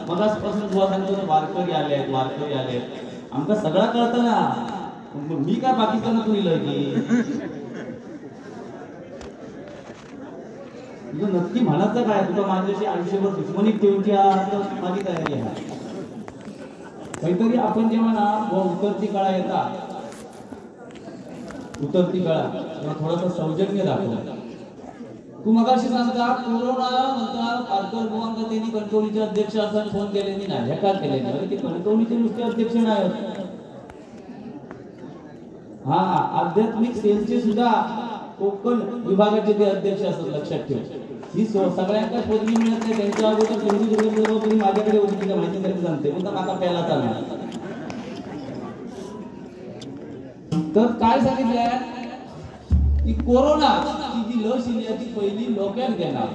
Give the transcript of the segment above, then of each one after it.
मगासपासून बुवा सांगतो वारकरी आलेत वारकरी आलेत आमका सगळं कळतं ना. मी काय पाकिस्तानात लिहिलं की तुझं नक्की म्हणायचं काय तुला माझ्याशी आयुष्यभर दुश्मनी ठेवूची माझी तयारी आहे. काहीतरी आपण जेव्हा ना उतरती काळा येतात उतरती काळा तेव्हा थोडंसं सौजन्य दाखवलं. तू मगाशी सांगता कोरोना म्हणता पारकर बुवांका त्यांनी कणकवलीचे अध्यक्ष असं फोन केले नाही ह्या का केले नाही ते कणकवलीचे नुसते अध्यक्ष नाही हा आध्यात्मिक सेलचे सुद्धा कोकण विभागाचे ते अध्यक्ष असतात लक्षात ठेव. ही सगळ्यांना पदवी मिळत नाही त्यांच्या अगोदर सिंधुदुर्ग माझ्याकडे होती तिला माहिती तरी सांगते पण माका प्यायला चालला. तर काय सांगितलंय की कोरोना जी लस ती पहिली लोक्यात घेणार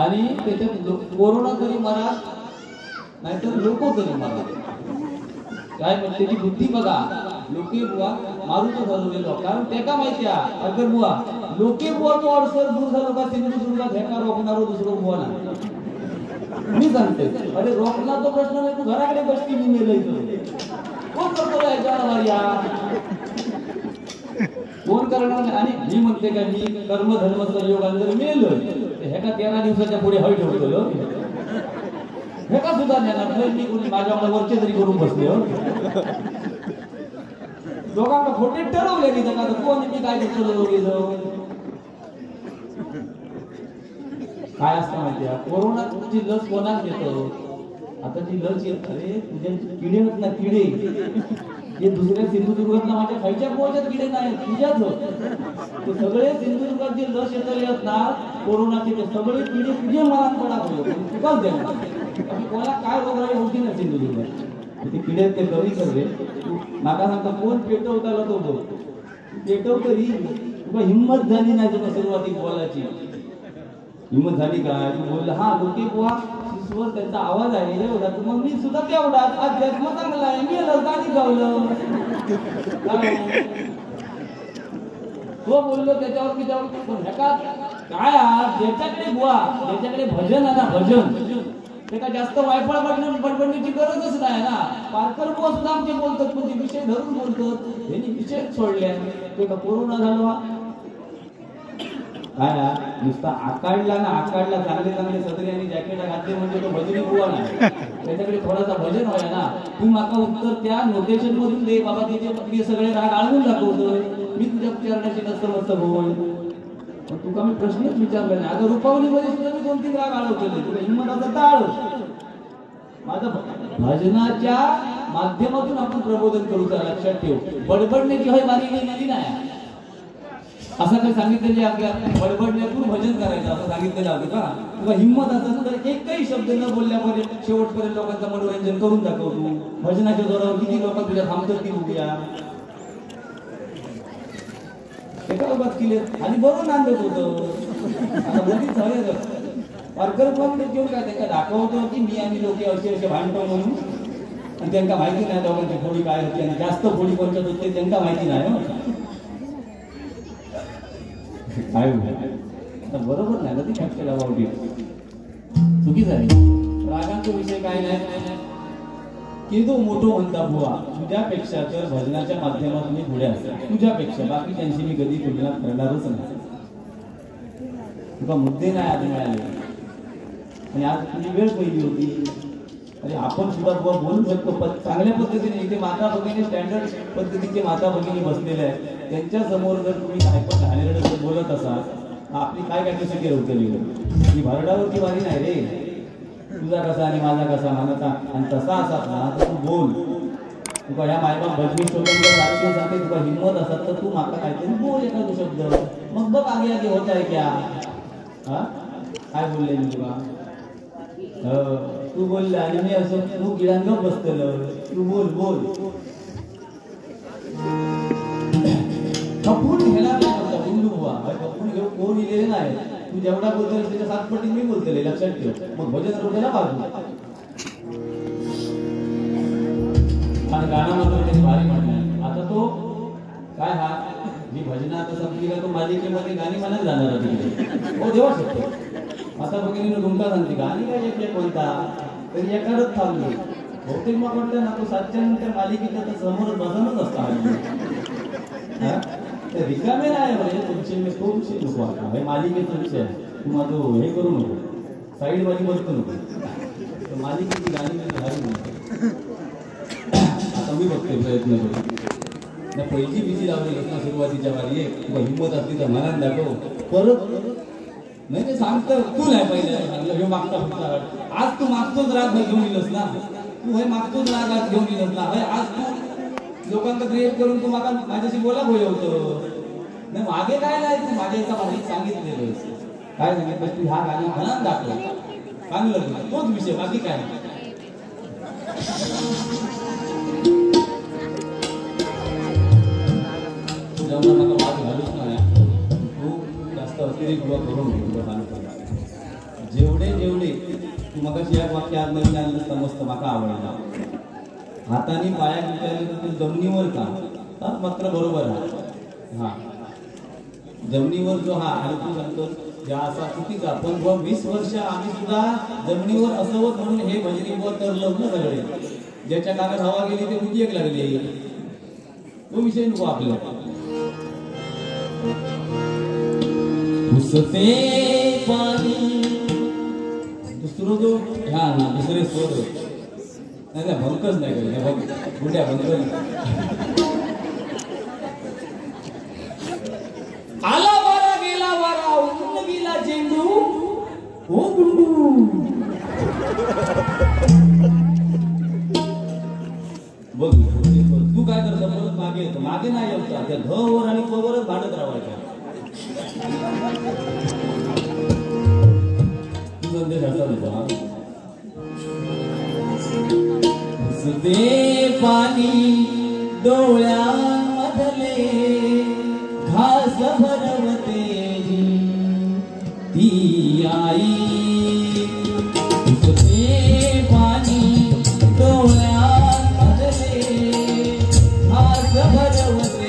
आणि त्याच्यात कोरोना तरी मरा नाहीतर लोक तरी मरा. काय म्हणजे त्याची बुद्धी बघा. लोके बुवा मारूच ठरवलेलो कारण त्याका माहिती आहे अगर बुवा लोके बुवा तो अडसर दूर झालो का सिंधुदुर्गात ह्याका रोखणारो दुसरं बुवा ना मी सांगते. अरे रोखणार तो प्रश्न नाही तू घराकडे बसती मी मेलय कोण करतो कोण करणार नाही. आणि मी म्हणते का मी कर्म धर्म संयोगाने जर मेलोय ह्याका 13 दिवसाच्या पुढे हळ ठेवतो हे का सुद्धा नाही मी कोणी माझ्याकडे वरचे तरी करून बसले दोघांना खोटे ठरवले की जगा कोण मी काय काय असतं माहिती आहे कोरोनाची लस कोणाच घेतो. आता ती लस येत अरे तुझ्या किडे होत ना किडे हे दुसऱ्या सिंधुदुर्गातला माझ्या खायच्या पोहाच्यात किडे नाही तुझ्याच ते सगळे सिंधुदुर्गात जे लस येतले आहेत ना कोरोनाचे ते सगळे किडे तुझे मनात पडा तुकाच देणार कोणाला काय रोगराई होती ना सिंधुदुर्गात ते किडे ते कमी करते. माका सांगता कोण पेटवताला तो बोल पेटव तरी तुला हिंमत झाली नाही तुला सुरुवाती बोलायची हिंमत झाली काय तू बोलला हा लोके बुवा शिशवर त्यांचा आवाज आहे एवढा तू मग मी सुद्धा तेवढा अध्यात्म चांगला आहे मी गाणी गावलं तो बोललो त्याच्यावर मी त्यावर काय ज्याच्याकडे बुवा ज्याच्याकडे भजन आहे ना भजन ते का जास्त वायफळ बडबडण्याची गरजच नाही ना. पारकर बुवा सुद्धा आमचे बोलतात म्हणजे विषय धरून बोलतात यांनी विषय सोडले ते का कोरोना झालो काय नुसता आकाडला ना आकाडला चांगले चांगले सदरी आणि जॅकेट घातले म्हणजे तो भजनी बुवा नाही त्याच्याकडे थोडासा भजन व्हाय ना. तू माका उत्तर त्या नोटेशन मधून दे बाबा तिचे सगळे राग आळवून दाखवतो मी तुझ्या उच्चारण्याची नसत बोल तुका मी प्रश्नच विचारला नाही. आता रुपावलीमध्ये सुद्धा मी 2-3 राग आळवले तुला हिंमत आता टाळ माझं भजनाच्या माध्यमातून आपण प्रबोधन करूचा लक्षात ठेव. बडबडण्याची होय बारी नाही नाही असं काही सांगितलेले आपल्या बडबडण्यातून भजन करायचं असं सांगितलेलं होतं का. तुला हिंमत असेल तर एकही शब्द न बोलल्यापर्यंत शेवटपर्यंत लोकांचं मनोरंजन करून दाखव. तू भजनाच्या जोरावर किती लोक तुझ्या थांबतात ती उद्या एका बात केली आणि बरोबर नांदत होतं आता मोठीच झाले पारकर पण घेऊन काय त्यांना दाखवतो की मी आणि लोक असे भांडतो म्हणून आणि त्यांना माहिती नाही दोघांची फोडी काय होती आणि जास्त फोडी कोणत्यात होते त्यांना माहिती नाही काय आता बरोबर नाही ना ती फॅक्टला बावडी चुकीच आहे. रागांचा विषय काय नाही की तो मोठो म्हणता बुवा तुझ्यापेक्षा तर भजनाच्या माध्यमातून मी पुढे असेल तुझ्यापेक्षा बाकी त्यांची मी कधी तुलना करणारच नाही. तुला मुद्दे नाही आज मिळाले आणि आज तुझी वेळ पहिली होती. अरे आपण सुद्धा बुवा बोलू शकतो चांगल्या पद्धतीने इथे माता भगिनी स्टँडर्ड पद्धतीचे माता भगिनी बसलेले आहेत त्यांच्या समोर जर तुम्ही काय पण घाणेरडं जर बोलत असाल आपली काय कॅपॅसिटी होती ही भरडावरची वारी नाही रे. तुझा कसा आणि माझा कसा मानाचा आणि तसा असात ना तर तू बोल. तुका ह्या मायबाप भजनी स्वतंत्र राष्ट्रीय सांगते तुका हिंमत असत तर तू माका काहीतरी बोल एखादं शब्द मग बघ आगे आगे होत आहे क्या हा काय बोलले मी तुला तू बोलला आणि मी असं तू गिळांग बसतलं तू बोल बोल खपून घेणार नाही हिंदू बुवा खपून घेऊ कोण इलेले नाही. तू जेवढा बोलतोय त्याच्या 7 पटी मी बोलतोय लक्षात ठेव. मग भजन रोगाला बाजू आणि गाणं मात्र त्यांनी भारी म्हणलं. आता तो काय हा जी भजना आता संपली का तो मालिकेमध्ये गाणी म्हणत जाणार तिकडे हो देवा शकतो. आता बघितली तुमका सांगते गाणी काय कोणता तरी एकाच थांबलो. बहुतेक मग वाटतं ना तो 7च्या नंतर मालिकेच्या तर समोर बसणच असता. ते रिकामे नाही म्हणजे तुमचे नको आता हे मालिकेचा विषय तू माझं हे करू नको, साईड वाली बघतो नको. मालिकेची गाणी भारी म्हणतो. आता मी बघतोय प्रयत्न करू. पहिली बिजी लावली ना सुरुवातीच्या वारी तुला हिंमत असली तर मनात दाखव. परत नाही ते सांगतं तू नाही पहिले सांगलं हे मागता फक्त आज तू मागतोच राग घेऊन येलस ना, तू हे मागतोच राग आज घेऊन येलस ना. आज तू लोकांना क्रिएट करून तू मागा माझ्याशी बोला होतं नाही. मागे काय नाही तू माझ्या एका भाषेत सांगितलेलं काय सांगितलं तू ह्या गाणं मनात दाखव चांगलं तोच विषय बाकी काय. जेवढे जेवढे तू मगाशी एक वाक्य आज नवीन आणलं समजतं माका आवडला. हाताने पाया घेतल्याने जमिनीवर का मात्र बरोबर आहे. हा जमिनीवर जो हा आणि तू सांगतो या असा चुकीचा पण 20 वर्ष आम्ही सुद्धा जमिनीवर असवत म्हणून हे भजनीवर तरलो ना सगळे. ज्याच्या कानात हवा गेली ते कुठे एक लागली तो विषय नको आपल्याला. उससे पानी दुसरं जो ह्या ना दुसरे स्वर नाही भंकच नाही करेल कुठ्या भंक आला वारा गेला वारा उठून गेला चेंडू हो गुंडू. बघ तू काय करतो परत मागे येतो मागे नाही येतो त्या ध वर आणि क वरच भांडत राहायचं. संदेश असा होता सुदे पाणी डोळ्यामधले घास भरवते ती आई. सुदे पाणी डोळ्यामधले घास भरवते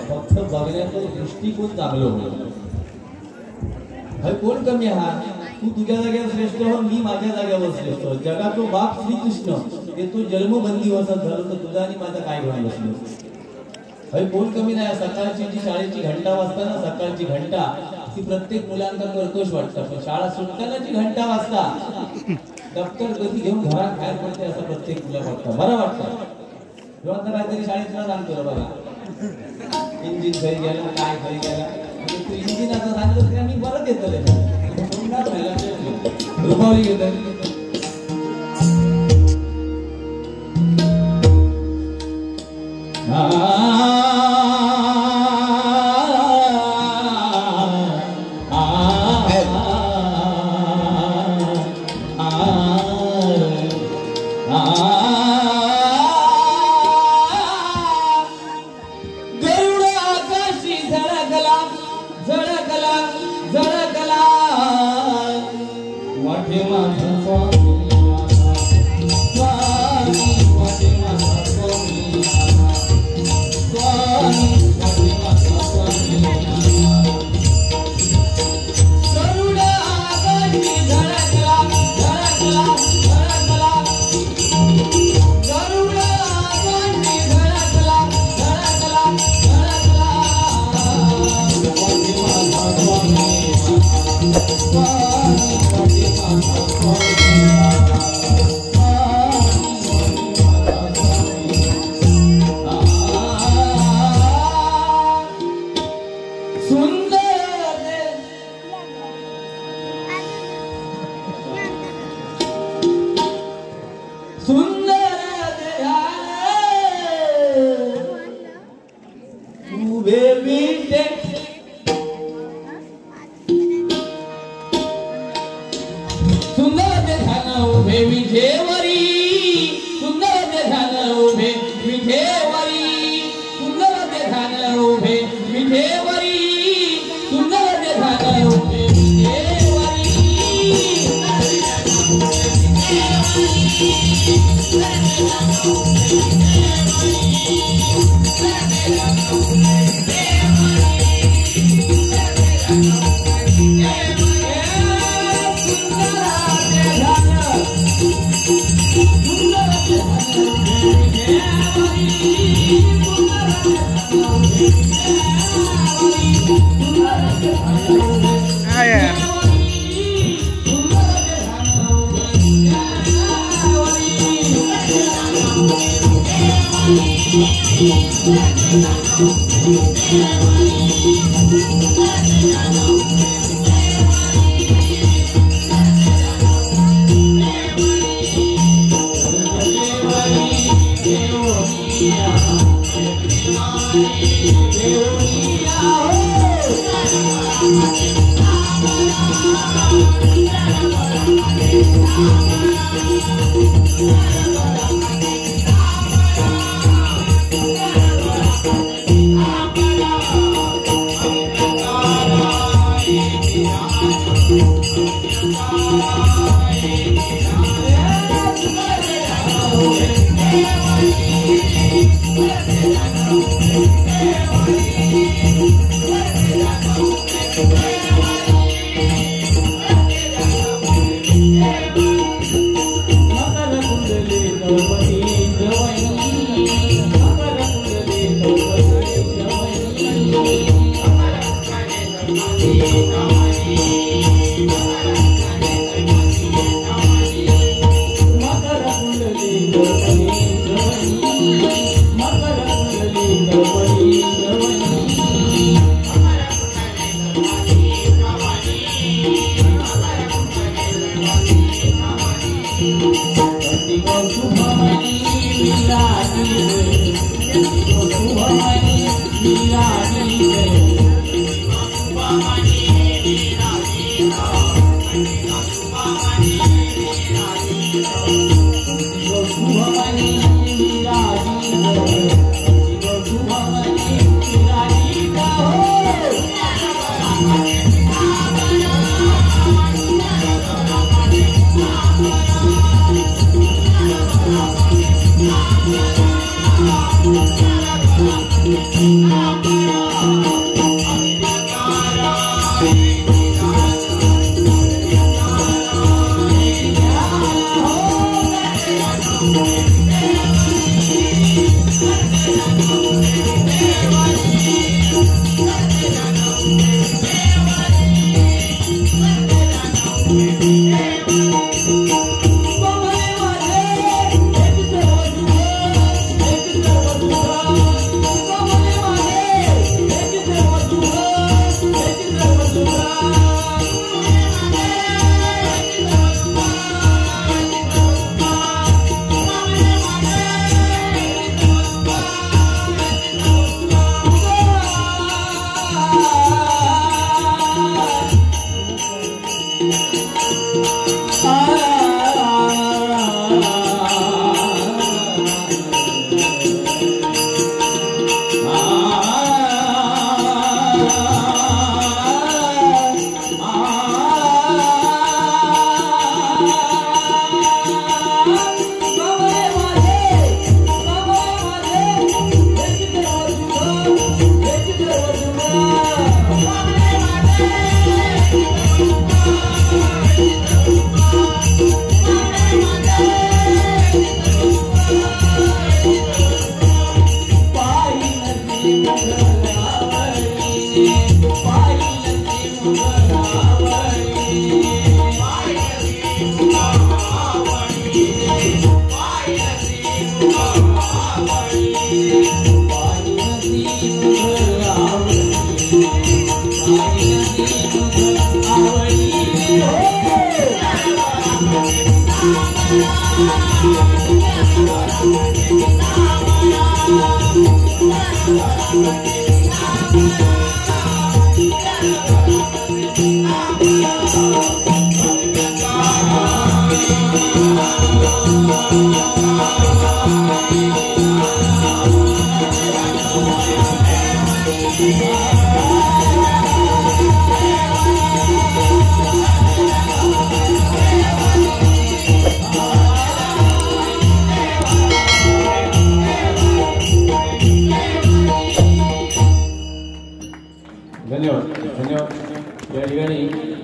फक्त बघण्याचा दृष्टिकोन चांगलं होतं. कोण कमी हा तू तुझ्या जागेवर श्रेष्ठ हो मी माझ्या जागेवर श्रेष्ठ हो. जगातो बाप श्रीकृष्ण ते तू जन्मबंदी वसत झालं तर तुझा आणि माझा काय घेऊन बसलो. कोण कमी नाही. सकाळची जी शाळेची घंटा वाजता ना सकाळची घंटा ती प्रत्येक मुलांना कर्कश वाटतं पण शाळा सुटताना जी घंटा वाजता दप्तर कधी घेऊन घरात बाहेर पडते असं प्रत्येक मुला वाटतं, बरं वाटतं. जेव्हा तर काहीतरी शाळेत न सांगतो बघा, इंजिन घरी गेला काय घरी गेला, तू इंजिन असं सांगतो की मी बरं घेतलं रुपावली घेतलं.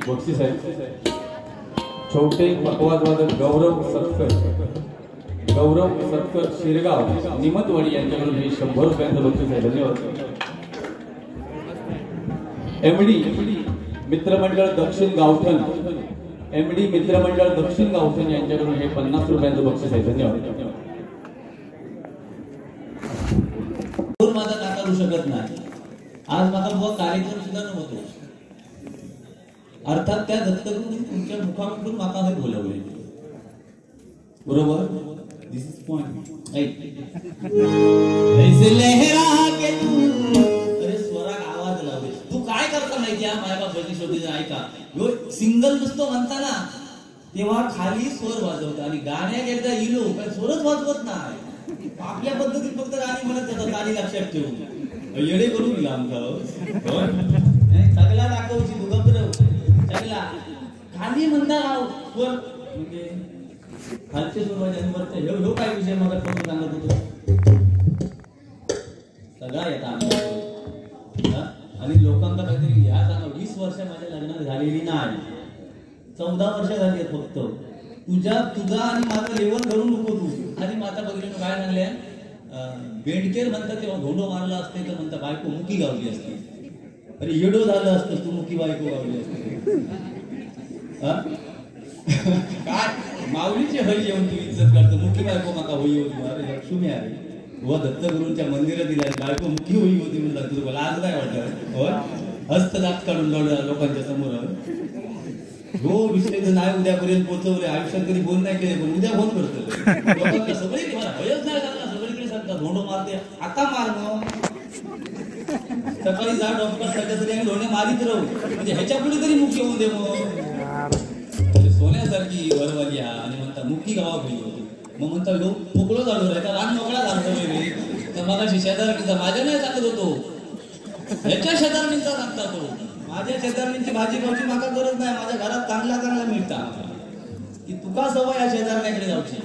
बक्षीस आहे. छोटे पकवाजवादक गौरव सत्कर शिरगाव निमतवाडी यांच्याकडून हे 100 रुपयांचं बक्षीस आहे. धन्यवाद. एमडी मित्रमंडळ दक्षिण गावठण यांच्याकडून हे 50 रुपयांचं बक्षीस आहे. धन्यवाद. माझा नाकारू शकत नाही. आज माझा बुवा कार्यक्रम सुद्धा नव्हतो. अर्थात त्या दत्तगुरूंनी तुमच्या मुखातून माका हे बोलवले. बरोबर. दिस इज पॉइंट. ऐसे लहरा के तू अरे स्वरात आवाज लावले. तू काय करता माहिती आहे माझ्या बहिणी शोधीचा ऐका. यो सिंगल नुसतं म्हणता ना तेव्हा खाली स्वर वाजवता आणि गाण्यात एकदा इलो काय स्वरच वाजवत नाही. आपल्या पद्धतीत फक्त गाणी म्हणत जातात. गाणी लक्षात ठेवून येडे करून दिला आमचा सगळा दाखवची भूगंबरव सगळा खाली म्हणता स्वर म्हणजे खालचे स्वर वरचे ह्यो काय विषय मग सांगत होतो सगळा येता आणि लोकांना काहीतरी या सांगा 20 वर्ष माझ्या लग्नात झालेली नाही. 14 वर्ष झाली आहेत फक्त. तुझा आणि माझं लेवल करून नको तू. आणि माता बघितलं काय सांगले बेंडकेर म्हणतात तेव्हा घोडो मारला असते तर म्हणता बायको मुकी गावली असते. अरे येडो झालं असतं तू मुकी बायको गावली असते. काय माऊलीची हळी येऊन तू इज्जत करतो. मुकी बायको माका होई होती. अरे लक्ष्मी आहे व दत्तगुरूंच्या मंदिरात दिल्या बायको मुकी होई होती म्हणून लागतो. तुला आज काय वाटत होय हस्तदात काढून लोकांच्या समोर हो विषय जर नाही उद्यापर्यंत पोहोचवले आयुष्यात कधी फोन नाही केले पण उद्या फोन करतो. सगळीकडे मला भयच नाही सांगणार. सगळीकडे सांगतात धोंडो मारते आता मार मग सकाळी जा डॉक्टर सध्या तरी आम्ही धोंडे मारित राहू म्हणजे ह्याच्या पुढे तरी मुख्य होऊन दे. मग सोन्यासारखी वरवाली हा आणि म्हणता मुक्की गावा पाहिजे होती. मग म्हणता लो मोकळं झालो रे रान मोकळा झालो रे. तर मग शेजारणीचा माझ्या नाही सांगत होतो ह्याच्या शेजारणीचा सांगता तो. माझ्या शेजारणींची भाजी खाऊची माका गरज नाही. माझ्या घरात चांगला मिळता की तुका सवय या शेजारण्याकडे जाऊची.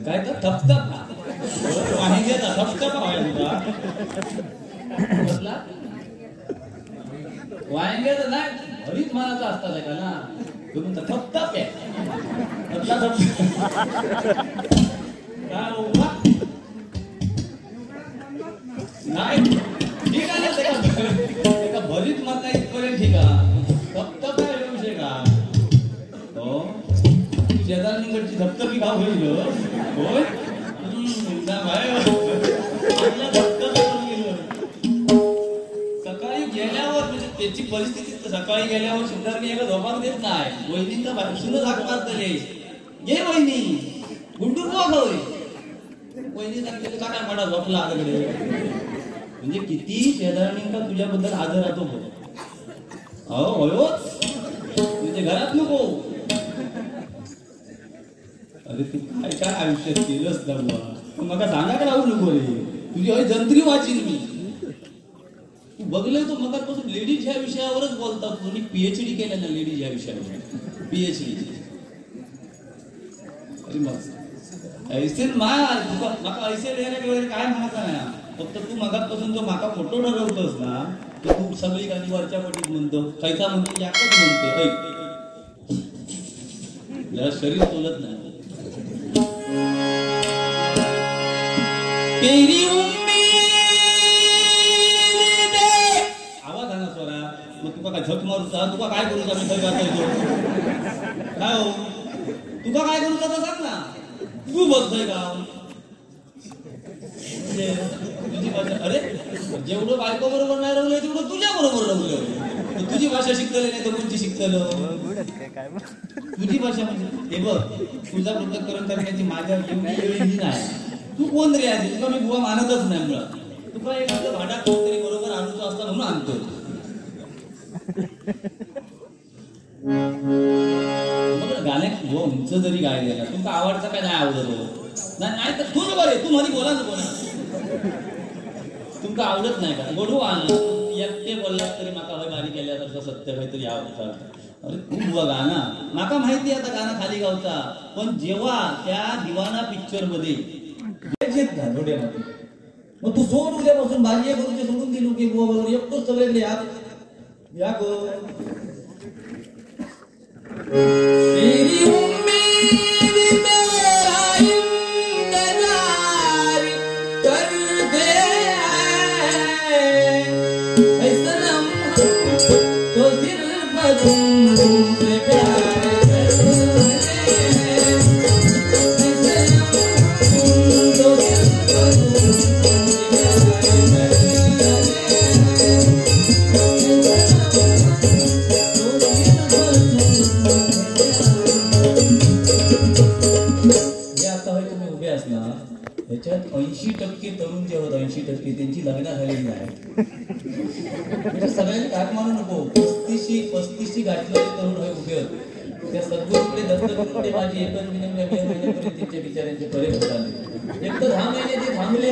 काय तर ठपठप ठपठप वांग्याचं नाही हरीच मानाचा असतात का ना तुम्ही ठपठप आहे. नाही ठीक आहे ना त्याला भरीत माता इथपर्यंत ठीक आहे. ठपठप आहे विषय का हो शेजारणीकडची धपधपी गाव होईल होय. सकाळी गेल्यावर म्हणजे त्याची परिस्थिती सकाळी गेल्यावर शेजारणी एका झोपाक देत नाही. वहिनींचा बाजूला हाक मारतले घे वहिनी गुंडूर होय. वहिनी सांगते काय म्हणा झोपला आकडे म्हणजे किती शेजारणींका तुझ्याबद्दल आदर राहतो बघ. हो होयोच म्हणजे घरात नको. अरे तू काय काय आयुष्यात केलंस ना बुवा मग सांगा का राहू नको रे. तुझी हय जंत्री वाचीन मी. तू बघलंय तो मगापासून लेडीज ह्या विषयावरच बोलतात. तुम्ही PhD केलं ना लेडीज ह्या विषयावर PhD. अरे मग ऐसे माका ऐसे वगैरे काय म्हणायचं नाही. फक्त तू मगापासून जो माका फोटो ठरवतोस ना तर तू सगळी गाणी वरच्या पटीत म्हणतो कैसा म्हणतो याकच म्हणते. जरा शरीर तोलत नाही. तेरी आवाज आना स्वरा मग तुका काय झक मारूचा तुका काय करूचा मी खरं गातो काय हो तुका काय करूचा तर सांग ना तू बघतोय का तुझी भाषा अरे जेवढं बायको बरोबर नाही रवलं तेवढं तुझ्या बरोबर रवलं तुझी भाषा शिकतलं नाही तर कोणची शिकतलं तुझी भाषा म्हणजे हे बघ तुझा पृथक्करण करण्याची माझ्या एवढी नाही तू कोण रे आहे तुका मी बुवा मानतच नाही मुळात तुका एखादं भाडा कोणतरी बरोबर आणतो असता म्हणून आणतो गाण्यात उंच जरी गायलेला तुमका आवडता काय नाही आवडत नाही तर तू बरे तू मध्ये बोला ना कोणा तुमका आवडत नाही का गोडू आण एकटे बोललात तरी माका हय बारी केल्यासारखं सत्य काहीतरी आवडतं अरे खूप बुवा गाणं माका माहिती आता गाणं खाली गावचा पण जेव्हा त्या दिवाना पिक्चर मध्ये मग तू सोड उद्यापासून भाजी करूचे सोडून दिलो की बुवा बरोबर एकटोच सगळे या गो तेरी उम्मीद मेरा इंतजार करते हैं सनम तो सिर्फ तुमसे प्यार करते हैं सनम तो सिर्फ त्याच्यात 80% तरुण जे होत 80% त्यांची लग्न झालेली नाही सगळ्यांनी काय मानू नको 35 गाठलेले तरुण उभे होते त्या सद्गुरूकडे दत्तगुरूकडे माझी एकच विनंती आहे महिन्यापर्यंत त्यांच्या बिचाऱ्यांचे बरे होत आले एक तर 10 महिने ते थांबले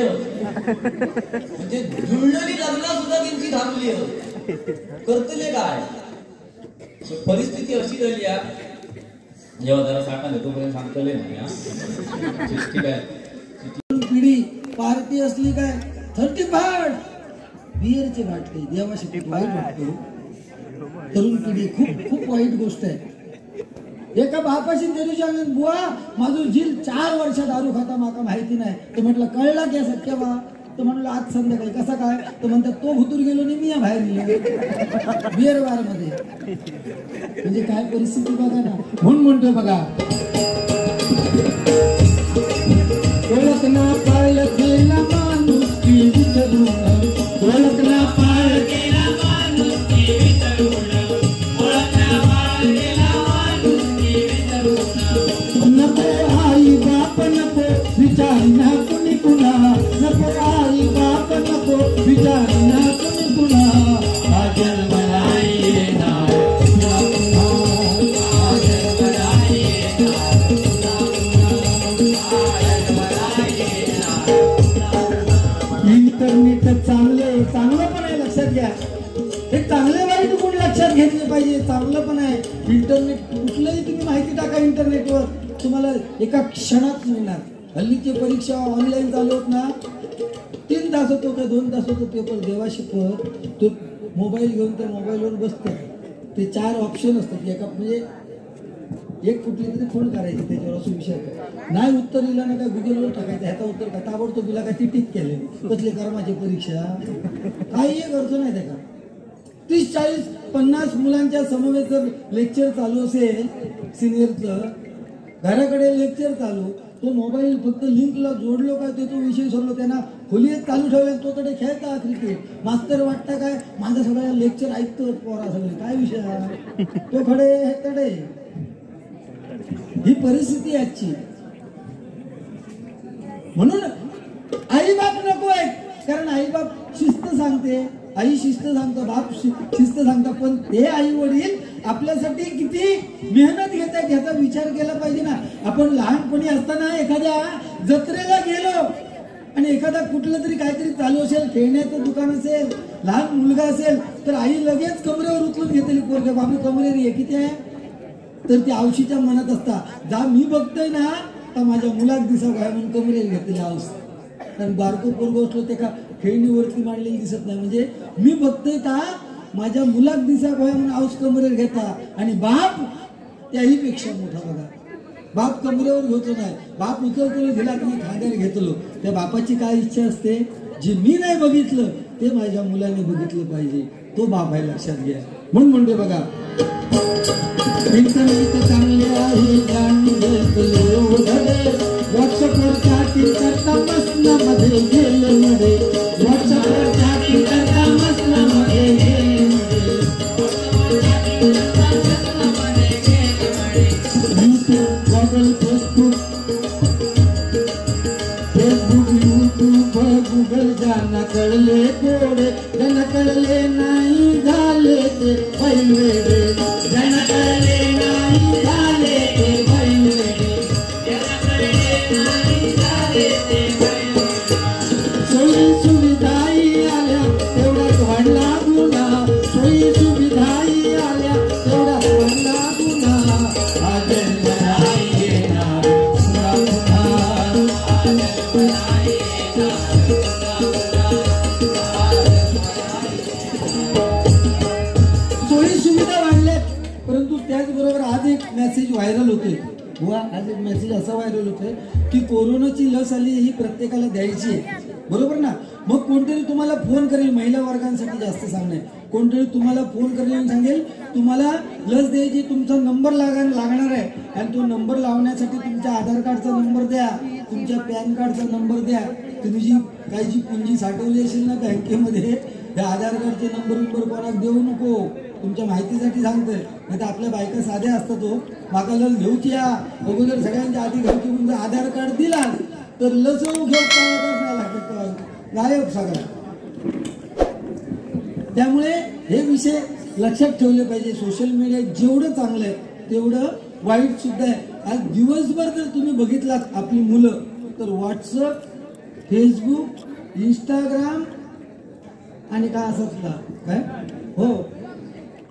म्हणजे जुळलेली लग्न सुद्धा त्यांची थांबली करतले काय परिस्थिती अशी झाली जेव्हा जरा साठा तोपर्यंत सांगतले नाही ठीक आहे पिढी पार्टी असली काय 35 बिअरचे बाटले देवाशी खूप वाईट वाटतो तरुण पिढी खूप खूप वाईट गोष्ट आहे एका बापाशी तरी बुवा माझं झील 4 वर्ष दारू खाता माका माहिती नाही तर म्हटलं कळला की असं केव्हा तर म्हणलं आज संध्याकाळी कसा काय तर म्हणतात तो भुतूर गेलो नाही मी या बाहेर निघलो बिअर बार मध्ये म्हणजे काय परिस्थिती बघा ना म्हणून म्हणतोय बघा ओळखना पाळ केला माणूस की विसरून ओळखना पाळ केला माणूस की विसरून ओळखना पाळ केला माणूस की विसरून नको आई बाप नको विचारना कुणी कुणा नको आई बाप नको विचारना कुणी कुणा हा जन्म नाही येणार इंटरनेट चांगलं पण आहे लक्षात घ्या हे चांगले वाईट गुण लक्षात घेतले पाहिजे चांगलं पण आहे इंटरनेट कुठलंही तुम्ही माहिती टाका इंटरनेटवर तुम्हाला एका क्षणात मिळणार हल्लीची परीक्षा ऑनलाईन चालू होत ना 3 तास होतो का 2 तास होतो पेपर देवाशी तो मोबाईल घेऊन त्या मोबाईलवर बसतो ते 4 ऑप्शन असतात एका म्हणजे एक कुठली तरी फोन करायची त्याच्यावर असं विषय नाही उत्तर दिलं ना काय गुगलवर टाकायचं ह्याचा उत्तर का ताबडतोब बिला काय ती टिक केले कसले कर्माची परीक्षा काही एक अर्थ नाही त्या का 30-40-50 मुलांच्या समवेत जर लेक्चर चालू असेल सिनियरचं घराकडे लेक्चर चालू तो मोबाईल फक्त लिंकला जोडलो काय तो विषय सोडलो त्यांना खोलीत चालू ठेवले तो कडे खेळता क्रिकेट मास्तर वाटतं काय माझा सगळ्या लेक्चर ऐकतो पोरा सगळे काय विषय तो खडे हे तडे ही परिस्थिती आजची म्हणून आई बाप नको आहे कारण आई बाप शिस्त सांगते आई शिस्त सांगतो बाप शिस्त सांगता पण ते आई वडील आपल्यासाठी किती मेहनत घेत आहेत ह्याचा विचार केला पाहिजे ना आपण लहानपणी असताना एखाद्या जत्रेला गेलो आणि एखादा कुठलं तरी काहीतरी चालू असेल खेळण्याचं दुकान असेल लहान मुलगा असेल तर आई लगेच कमरेवर उचलून घेतली पोरगे बाबू कमरेवर ये किती आहे तर ती औशीच्या मनात असता जा मी बघतोय ना तर माझ्या मुलात दिसा काय म्हणून कमरेल घेतलेली औष कारण बारको पोरगो असलो ते का खेळणीवरती मांडलेली दिसत नाही म्हणजे मी बघतोय का माझ्या मुलात दिसा काय म्हणून औष कमरेल घेता आणि बाप त्याही पेक्षा मोठा बघा बाप कमरेवर घेतो नाही, बाप उचलतो दिला की मी खांद्यावर घेतलो. त्या बापाची काय इच्छा असते, जे मी नाही बघितलं ते माझ्या मुलाने बघितलं पाहिजे, तो बाप आहे, लक्षात घ्या. म्हणून म्हणते बघा, इंटरनेट चांगले आहे ज्ञान घेतले उधळे, व्हॉट्सअपवर चॅटिंग करता मसनामध्ये गेले मध्ये, व्हॉट्सअपवर चॅटिंग करता मसनामध्ये गेले मध्ये, YouTube goggle Facebook YouTube Google ज्यांना कळले कोडे, ज्यांना कळले नाही झाले ते बैलवेडे, ज्यांना कळले नाही झाले ते बैलवेडे, ज्यांना कळले नाही झाले ते बैलवेडे. सोयी सुविधाही आल्या तेवढ्याच वाढला गुन्हा, सोयी सुविधाही आल्या तेवढ्याच वाढला गुन्हा. सोयी सुविधा वाढल्यात, परंतु त्याचबरोबर आज एक मेसेज व्हायरल होते. आज एक मेसेज असा व्हायरल होतोय की कोरोनाची लस आली ही प्रत्येकाला द्यायची आहे, बरोबर ना. मग कोणतरी तुम्हाला फोन करेल, महिला वर्गांसाठी जास्त सांगणे, कोणतरी तुम्हाला फोन करेल आणि सांगेल तुम्हाला लस द्यायची, तुमचा नंबर लागणार आहे आणि तो नंबर लावण्यासाठी तुमच्या आधार कार्डचा नंबर द्या, तुमच्या पॅन कार्डचा नंबर द्या, तुम्ही जी काही जी पुंजी साठवली असेल ना बँकेमध्ये त्या आधार कार्डचे नंबर कोणाला देऊ नको, तुमच्या माहितीसाठी सांगतोय. नाही तर आपल्या बायका साध्या असतात, हो मागा लस घेऊची या अगोदर सगळ्यांच्या आधी घ्यायची, तुमचं आधार कार्ड दिला तर लस घेऊ गायब सगळं. त्यामुळे हे विषय लक्षात ठेवले पाहिजे. सोशल मीडिया जेवढं चांगलं आहे तेवढं वाईट सुद्धा आहे. आज दिवसभर जर तुम्ही बघितलात आपली मुलं तर व्हॉट्सअप, फेसबुक, इंस्टाग्राम आणि काय असं काय हो,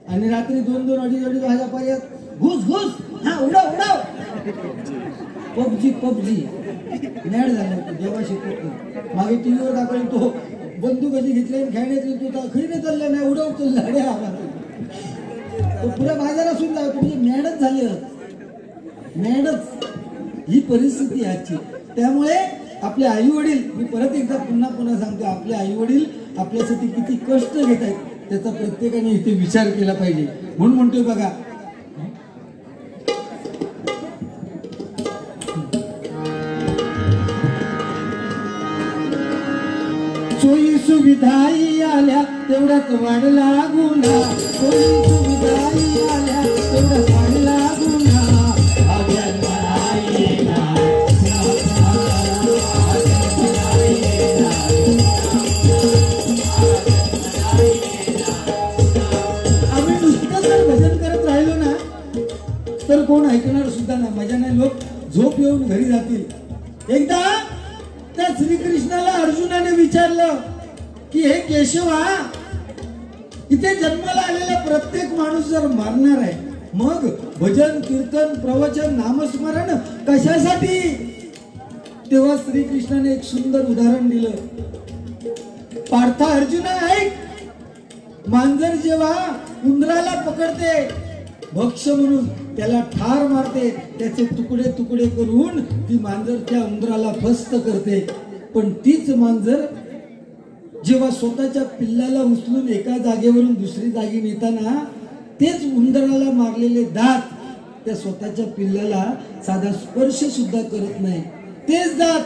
आणि रात्री 2-2 अडीच वाजेपर्यंत घुस हा उडाव पबजी मॅड झाला. जेव्हा शिकवतो मागे टीव्हीवर दाखवली तो बंदूक कशी घेतली खेळण्यात तो खरी चाललं नाही, उडव चालला तो पुऱ्या बाजार असून जाऊ म्हणजे मॅडच झाले, मॅडच ही परिस्थिती आजची. त्यामुळे आपले आई वडील, मी परत एकदा पुन्हा सांगतो, आपले आई वडील आपल्यासाठी किती कष्ट घेत आहेत त्याचा प्रत्येकाने इथे विचार केला पाहिजे. म्हणून म्हणतोय बघा, सोयी सुविधाही आल्या तेवढ्याच वाढला गुन्हा, सोयी सुविधाही आल्या तेवढ्याच वाढला गुन्हा. आम्ही नुसतं जर भजन करत राहिलो ना तर कोण ऐकणार सुद्धा नाही, मजा नाही, लोक झोप येऊन घरी जातील. एकदा त्या श्रीकृष्णाला अर्जुनाने विचारलं की हे केशवा, इथे जन्माला आलेला प्रत्येक माणूस जर मारणार आहे मग भजन कीर्तन प्रवचन नामस्मरण कशासाठी? तेव्हा श्रीकृष्णाने एक सुंदर उदाहरण दिलं. पार्था अर्जुना ऐक, मांजर जेव्हा उंदराला पकडते भक्ष म्हणून त्याला ठार मारते, त्याचे तुकडे तुकडे करून ती मांजर त्या उंदराला फस्त करते, पण तीच मांजर जेव्हा स्वतःच्या पिल्लाला उचलून एका जागेवरून दुसरी जागी नेताना तेच उंदराला मारलेले दात त्या स्वतःच्या पिल्लाला साधा स्पर्श सुद्धा करत नाही, तेच दात,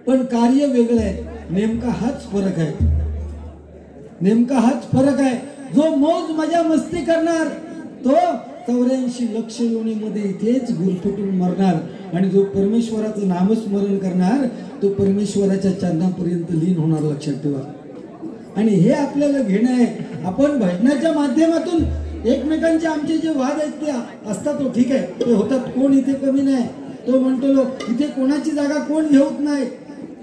पण कार्य वेगळं आहे. नेमका हाच फरक आहे, नेमका हाच फरक आहे. जो मौज मजा मस्ती करणार तो 84 लक्ष योनीमध्ये इथेच गुरफटून मरणार, आणि जो परमेश्वराचं नामस्मरण करणार तो परमेश्वराच्या चरणापर्यंत लीन होणार, लक्षात ठेवा. आणि हे आपल्याला घेणं आहे. आपण भजनाच्या माध्यमातून एकमेकांचे आमचे जे वाद आहेत ते असतात, तो ठीक आहे, ते होतात, कोण इथे कमी नाही. तो म्हणतो इथे कोणाची जागा कोण घेऊत नाही,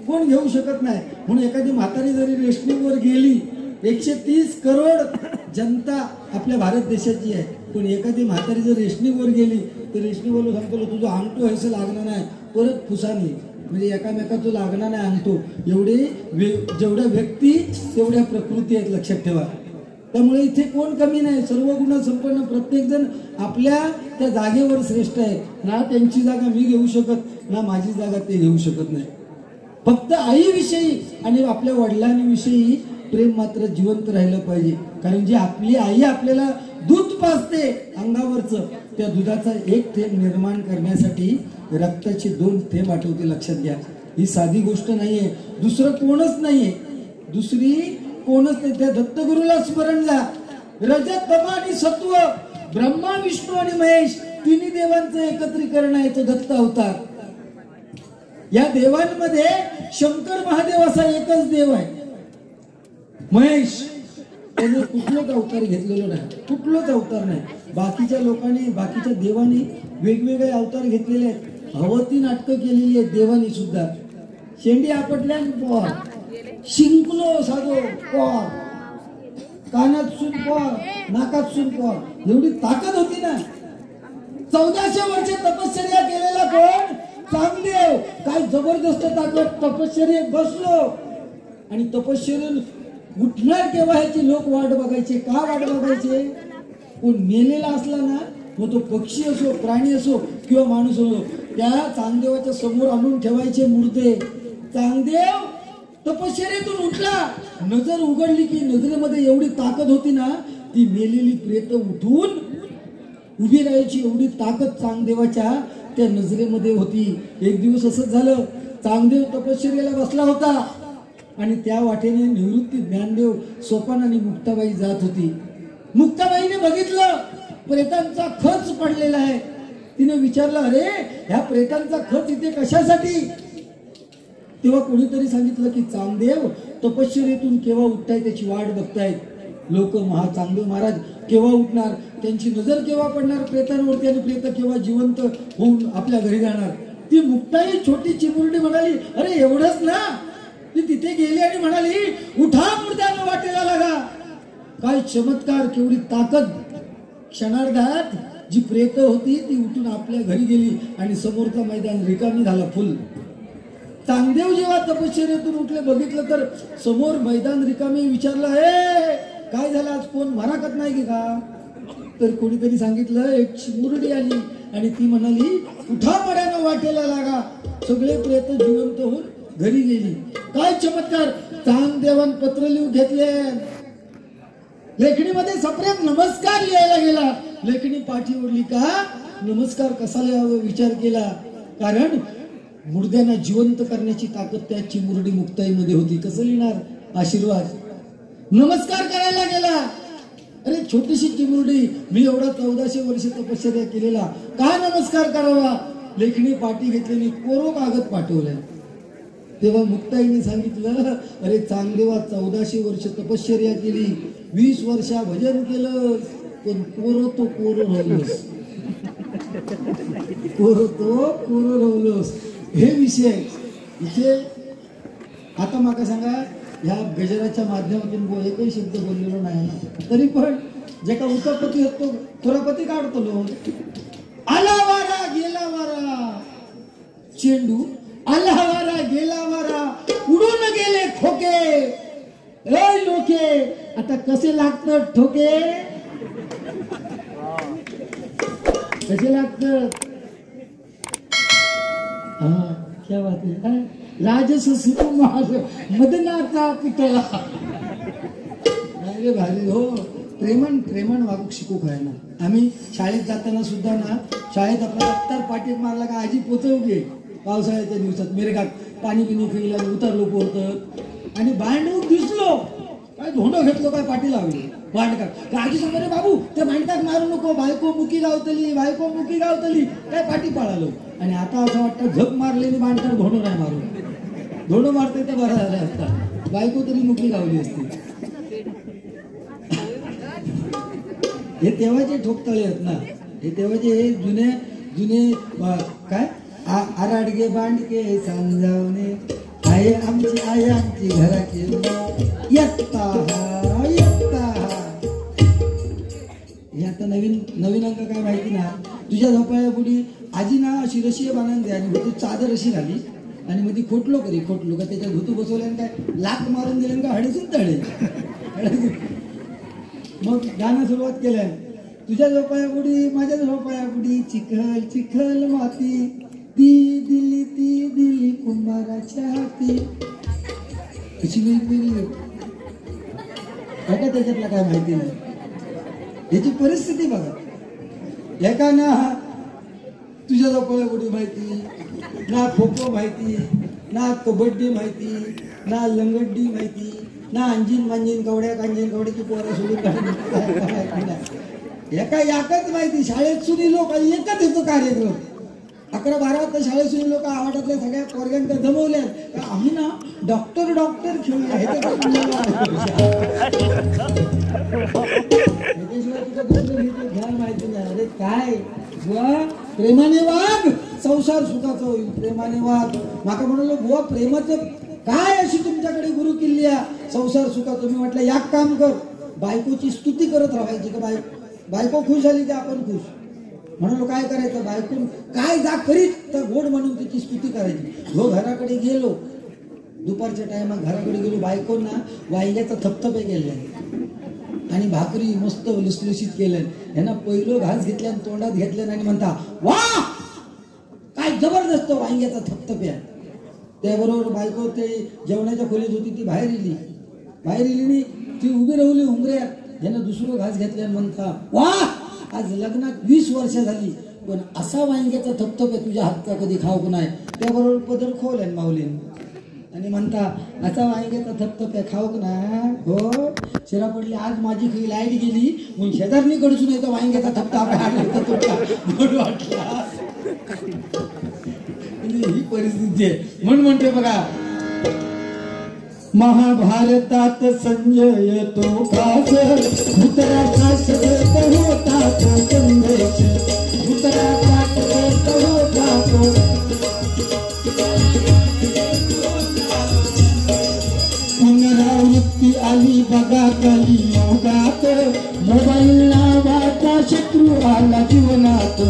कोण घेऊ शकत नाही. म्हणून एखादी म्हातारी जरी रेशनिंगवर गेली, 130 करोड जनता आपल्या भारत देशाची आहे, पण एखादी म्हातारी जर रेशनिंगवर गेली तर रेशनिंगवर सांगतो तुझं अंगठो असं लागणार नाही, परत फुसानी, म्हणजे एकामेकाचं लागणार नाही अंगठो. एवढे जेवढ्या व्यक्ती तेवढ्या प्रकृती आहेत, लक्षात ठेवा. त्यामुळे इथे कोण कमी नाही, सर्व गुण संपन्न प्रत्येक जण आपल्या त्या जागेवर श्रेष्ठ आहे. ना त्यांची जागा मी घेऊ शकत, ना माझी जागा ते घेऊ शकत नाही. फक्त आईविषयी आणि आपल्या वडिलांविषयी प्रेम मात्र जिवंत राहिलं पाहिजे. कारण जी आपली आई आपल्याला दूध पाजते अंगावरचं, त्या दुधाचा एक थेंब निर्माण करण्यासाठी रक्ताचे 2 थेंब आठवते. लक्षात घ्या, ही साधी गोष्ट नाहीये. दुसरं कोणच नाहीये, दुसरी कोणच नाही. त्या दत्तगुरूला स्मरण जा. रजत तम आणि सत्व, ब्रह्मा विष्णू आणि महेश तिन्ही देवांचं एकत्रीकरण आहे तो दत्त अवतार. या देवांमध्ये शंकर महादेव असा एकच देव आहे. महेश त्याने कुठलाच अवतार घेतलेला नाही, कुठलाच अवतार नाही. बाकीच्या लोकांनी, बाकीच्या देवांनी वेगवेगळे अवतार घेतलेले आहेत. हवं ती नाटकं केलेली आहेत देवांनी सुद्धा. शेंडी आपटल्या पॉर, शिंकलो साधो पॉर, कानात सुन पॉर, नाकात सुन पॉर, एवढी ताकद होती ना. 1400 वर्षे तपश्चर्या केलेला कोण? चांगदेव. काय जबरदस्त ताकद, तपश्चर्येत बसलो आणि तपश्चर्येत उठणार केव्हा ह्याची लोक वाट बघायचे. का वाट बघायचे? कोण मेलेला असला ना, मग तो पक्षी असो, प्राणी असो किंवा माणूस असो, त्या चांगदेवाच्या समोर आणून ठेवायचे मूर्ते. चांगदेव तपश्चर्येतून उठला, नजर उघडली की नजरेमध्ये एवढी ताकद होती ना, ती मेलेली प्रेत उठून उभी राहायची. एवढी ताकद चांगदेवाच्या त्या नजरेमध्ये होती. एक दिवस असंच झालं, चांगदेव तपश्चर्येला बसला होता आणि त्या वाटेने निवृत्ती ज्ञानदेव, सोपान आणि मुक्ताबाई जात होती. मुक्ताबाईने बघितलं प्रेतांचा खच पडलेला आहे. तिने विचारलं, अरे ह्या प्रेतांचा खच इथे कशासाठी? तेव्हा कोणीतरी सांगितलं की चांगदेव तपश्चर्येतून केव्हा उठताय त्याची वाट बघतायत लोक. चांगदेव महाराज केव्हा उठणार, त्यांची नजर केव्हा पडणार प्रेतांवरती आणि प्रेत केव्हा जिवंत होऊन आपल्या घरी जाणार. ती मुक्ताई छोटी चिमुरडी म्हणाली, अरे एवढंच ना? ती तिथे गेली आणि म्हणाली, उठा मुर्द्यानं वाटेला लागा. काय चमत्कार, केवढी ताकद. क्षणार्धात जी प्रेत होती ती उठून आपल्या घरी गेली आणि समोरचं मैदान रिकामी झाला फुल. चांगदेव जेव्हा तपश्चर्येतून उठले, बघितलं तर समोर मैदान रिकामी. विचारलं, हे काय झालं आज, कोण मराकत नाही की का? तर कोणीतरी सांगितलं एक चिमुरडी आली आणि ती म्हणाली, उठा मड्यानं वाटेला लागा. सगळे प्रेत जिवंत होऊन घरी गेली. काय चमत्कार. चांगदेवान पत्र लिहून घेतले. लेखणीमध्ये सप्रेम नमस्कार लिहायला गेला. लेखणी पाठी ओढली. का नमस्कार कसा लिहावा विचार केला. कारण मुर्द्यांना जिवंत करण्याची ताकद त्या चिमुरडी मुक्ताईमध्ये होती. कसं लिहिणार आशीर्वाद. नमस्कार करायला गेला. अरे छोटीशी चिमुरडी, मी एवढा 1400 वर्ष तपश्चर्या केलेला, का नमस्कार करावा? लेखणी पाठी घेतलेली कोरो कागद पाठवलाय. तेव्हा मुक्ताईने सांगितलं, अरे चांगदेवा 1400 वर्ष तपश्चर्या केली, 20 वर्षा भजन केलं, पण कोरो तो कोरो राहिलोस. कोरो तो कोरो राहिलोस. हे विषय इथे. आता माका सांगा, ह्या गजराच्या माध्यमातून एकही शब्द बोललेलो नाही, तरी पण जे का उतरपती होतो थोरापती काढतो लोक. आला वारा गेला वारा, चेंडू आला वारा गेला वारा, उडून गेले खोके. ए लोके, आता कसे लागतात ठोके, कसे लागतात. हा क्या बात है. राजस सुकुमार मदनाचा पितळा. अरे भारी हो. प्रेमण वागूक शिकू काय ना. आम्ही शाळेत जाताना सुद्धा ना, शाळेत आपला दप्तर पाठीत मारला का आजी पोचवू घे. पावसाळ्याच्या दिवसात मेरेगात पाणी बिनी पिला उतरलो पोरत आणि भांडूक दिसलो काय धोंडो घेतलो काय पाठी लावली भांडकात. आजी सांगा, रे बाबू त्या भांडकात मारू नको, बायको मुकी गावतली, बायको मुकी गावतली, काय पाठी पाळालो. आणि आता असं वाटतं झक मारलेली भांडकात धोंडो नाही मारून. धोंडो मारते तर बरं झालं असता, बायको तरी मुकी गावली असती. हे तेव्हाचे ठोकताळे आहेत ना, हे तेव्हाचे हे जुने जुने काय आराडगे बांडके सांजावणे, आई आमची घराची यत्ता हे आता नवीन अंक काय माहिती ना. तुझ्या झोपाळ्या पुढी आजी ना अशी रशी बांधून द्या आणि तू चादर अशी घाली आणि मग ती खोटलो का त्याच्या धुतू बसवल्यान काय लाक मारून दिले का हडेसून तळे. मग गाणं सुरुवात केलंय. तुझ्या झोपाया बुडी माझ्या झोपाया बुडी चिखल चिखल माती ती दिली कुंभाराच्या हाती. कशी वेगवेगळी काय त्याच्यातला काय माहिती नाही. याची परिस्थिती बघा. एका ना तुझ्या झोपाया बुडी माहिती, ना खो खो माहिती, ना कबड्डी माहिती, ना लंगड्डी माहिती, ना अंजीन मांजीन कवड्या कांजीन कवड्याची पोरं सोडून एका याकच माहिती. शाळेत सुनी लोक एकच येतो कार्यक्रम. 11-12 वाजता शाळेत सुनी लोक आवाटातल्या सगळ्या पोरग्यांना जमवल्या आम्ही ना डॉक्टर खेळूया. ह्याच्याशिवाय तुझं दुसरं घ्यायला माहिती नाही. अरे काय बुवा प्रेमाने वाग संसार सुखाचा होईल. प्रेमाने वाग. माका म्हणालो बुवा प्रेमाचं काय अशी तुमच्याकडे गुरु किल्ली आहे संसार सुखा. तुम्ही म्हटलं याक काम कर. बायकोची स्तुती करत राहायची का बायको खुश झाली की आपण खुश. म्हणून काय करायचं बायको काय जा करीत तर गोड म्हणून तिची स्तुती करायची. जो घराकडे गेलो दुपारच्या टायमात घराकडे गेलो बायकोंना वांग्याचा थपथपे केले आणि भाकरी मस्त लुसलुशीत केलं. यांना पहिलं घास घेतल्या तोंडात घेतल्या आणि म्हणता वा काय जबरदस्त वांग्याचा थपथपे आहे. त्याबरोबर बायको ते जेवणाच्या खोलीत होती ती बाहेर इली नाही ती उभी राहिली उंबऱ्यात. यांना दुसरं घास घेतल्या म्हणता वा आज लग्नात 20 वर्ष झाली पण असा वांग्याचा थपथप आहे तुझ्या हातचा कधी खाऊ नाही. त्याबरोबर पदर खोल आहे माऊलीन आणि म्हणता असा वांग्याचा थपथप आहे खाऊ ना. हो शिरा पडली आज माझी काही लाईट गेली म्हणून शेजारनी कडसून येतो वांग्याचा थपथप वाटला. ही परिस्थिती आहे. म्हणून म्हणते बघा महाभारतात संजय तो खास धृतराष्ट्रास देत होता तो संदेश. धृतराष्ट्रास देत होता तो पुनरावृत्ती आली बघा कलियुगात. मोबाईल नावाचा शत्रू आला जीवनात.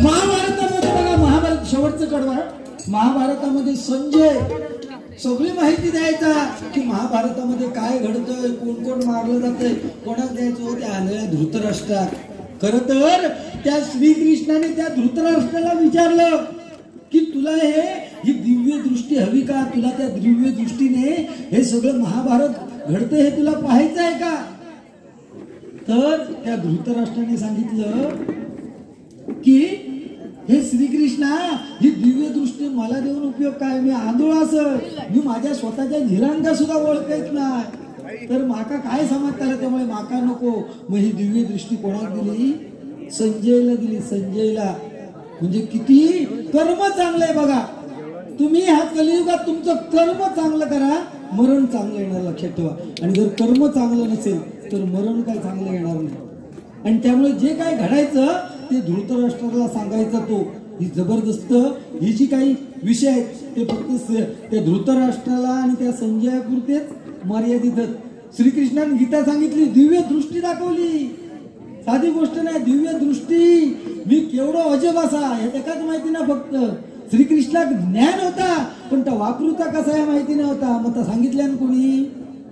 महाभारतामध्ये बघा महाभारत शेवटचं कडवा. महाभारतामध्ये संजय सगळी माहिती द्यायचा की महाभारतामध्ये काय घडतंय कोण कोण मारलं जातंय कोणाच द्यायचं. त्या आंधळ्या धृतराष्ट्रात खर तर त्या श्रीकृष्णाने त्या धृतराष्ट्राला विचारलं की तुला ही दिव्य दृष्टी हवी का. तुला त्या दिव्य दृष्टीने हे सगळं महाभारत घडतंय हे तुला पाहायचं आहे का. तर त्या धृतराष्ट्राने सांगितलं की हे श्रीकृष्णा ही दिव्य दृष्टी मला देऊन उपयोग काय. मी आंधळ असं मी माझ्या स्वतःच्या झिलांका सुद्धा ओळखत नाही तर माका काय समजताना त्यामुळे माका नको. मग ही दिव्य दृष्टी कोणाला दिली संजयला दिली. संजयला म्हणजे किती कर्म चांगलं आहे बघा. तुम्ही ह्या कलियुगात तुमचं कर्म चांगलं करा मरण चांगलं येणार लक्षात ठेवा. आणि जर कर्म चांगलं नसेल तर मरण काय चांगलं येणार नाही. आणि त्यामुळे जे काय घडायचं ते धृतराष्ट्राला सांगायचा तो. ही जबरदस्त ही जी काही विषय आहेत ते फक्त त्या धृतराष्ट्राला आणि त्या संजयापुरतेच मर्यादित. श्रीकृष्णाने गीता सांगितली दिव्य दृष्टी दाखवली. साधी गोष्ट नाही दिव्य दृष्टी. मी केवढं अजब असा एकाच माहिती ना फक्त. श्रीकृष्णात ज्ञान होता पण तो वापरूचा कसा आहे माहिती नव्हता. मग तर सांगितल्यान कोणी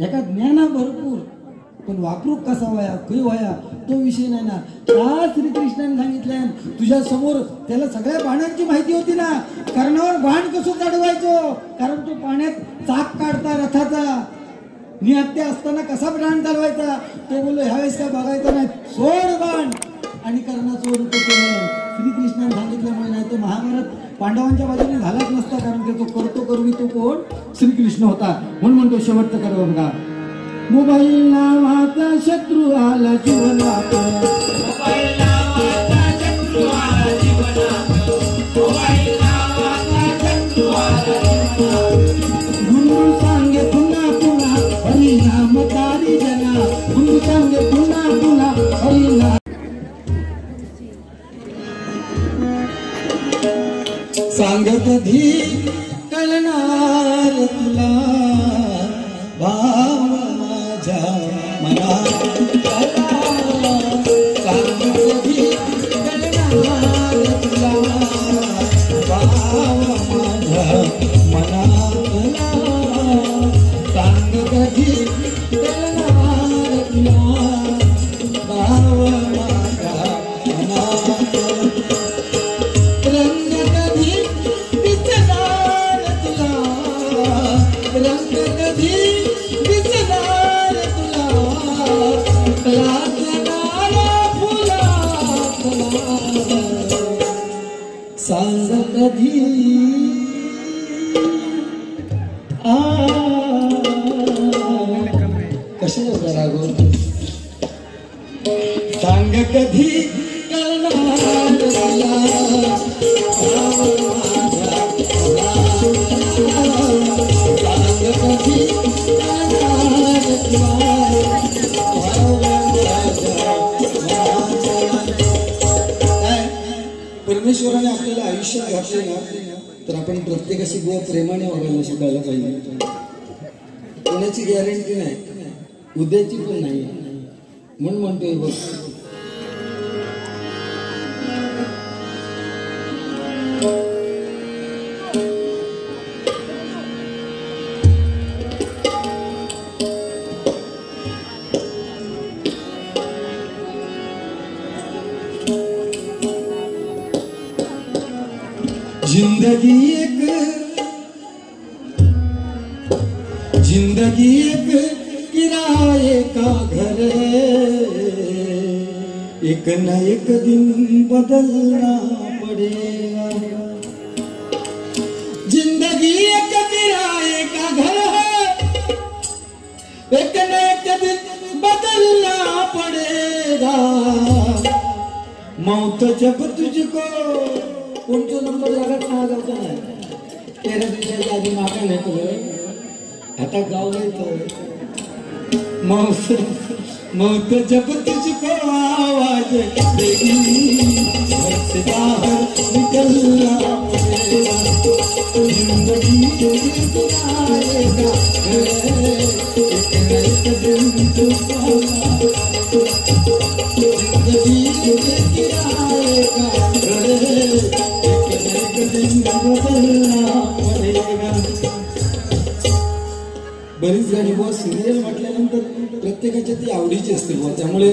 एका ज्ञान भरपूर पण वापरू कसा व्हाया काही व्हाया तो विषय नाही ना. का श्रीकृष्णाने सांगितल्या तुझ्या समोर त्याला सगळ्या बाणांची माहिती होती ना. कर्णावर बाण कसं चढवायचो कारण तो पाण्यात चाक काढता रथाचा. निहत्या असताना कसा बाण चालवायचा तो बोललो ह्यावेळेस काय बघायचं नाही सोड बाण. आणि कर्णाचं रूप केलं श्रीकृष्णाने सांगितल्यामुळे नाही तो महाभारत पांडवांच्या बाजूने झालाच नसता कारण तो करतो करवी तो कोण श्रीकृष्ण होता. म्हणून म्हणतो शेवटचं करव बघा. मोबाईल नावाचा शत्रू आला जीवनात. मोबाईल नावाचा शत्रू आला जीवनात. मोबाईल नावाचा शत्रू आला जीवनात. गुरु सांगे पुन्हा पुन्हा हरिनामकारी जना. गुरु सांगे पुन्हा पुन्हा हरिनाम. सांग कधी कळणार तुला भाव माझ्या मना. सांग कधी कळणार तुला भाव माझ्या सांग कधी कसे रागो सांग कधी करणार तुला परमेश्वराने आपल्याला आयुष्यात घातले ना तर आपण प्रत्येकाशी गोड प्रेमाने वागायला शिकायला पाहिजे. कोणाची गॅरंटी नाही, उद्याची पण नाही. म्हणून म्हणतोय बघ जिंदगी एक किराए का घर एक न एक दिन बदलना पड़ेगा. जिंदगी एक किराए का घर है एक न एक दिन बदलना पड़ेगा. मौत जब तुझको कोणतो नंबर लागत सांगायचा नाही. 13 दिवसाच्या आधी मागा नाही तुला आता गाव नाही तर मौत जब तुझको आवाज देगी घर से बाहर निकलना पड़ेगा. जिंदगी आएगा एक दिन जिंदगी आएगा एक दिन बदलना पड़ेगा. बरीच गाणी बुवा सिरियल म्हटल्यानंतर प्रत्येकाच्या ती आवडीची असते बुवा. त्यामुळे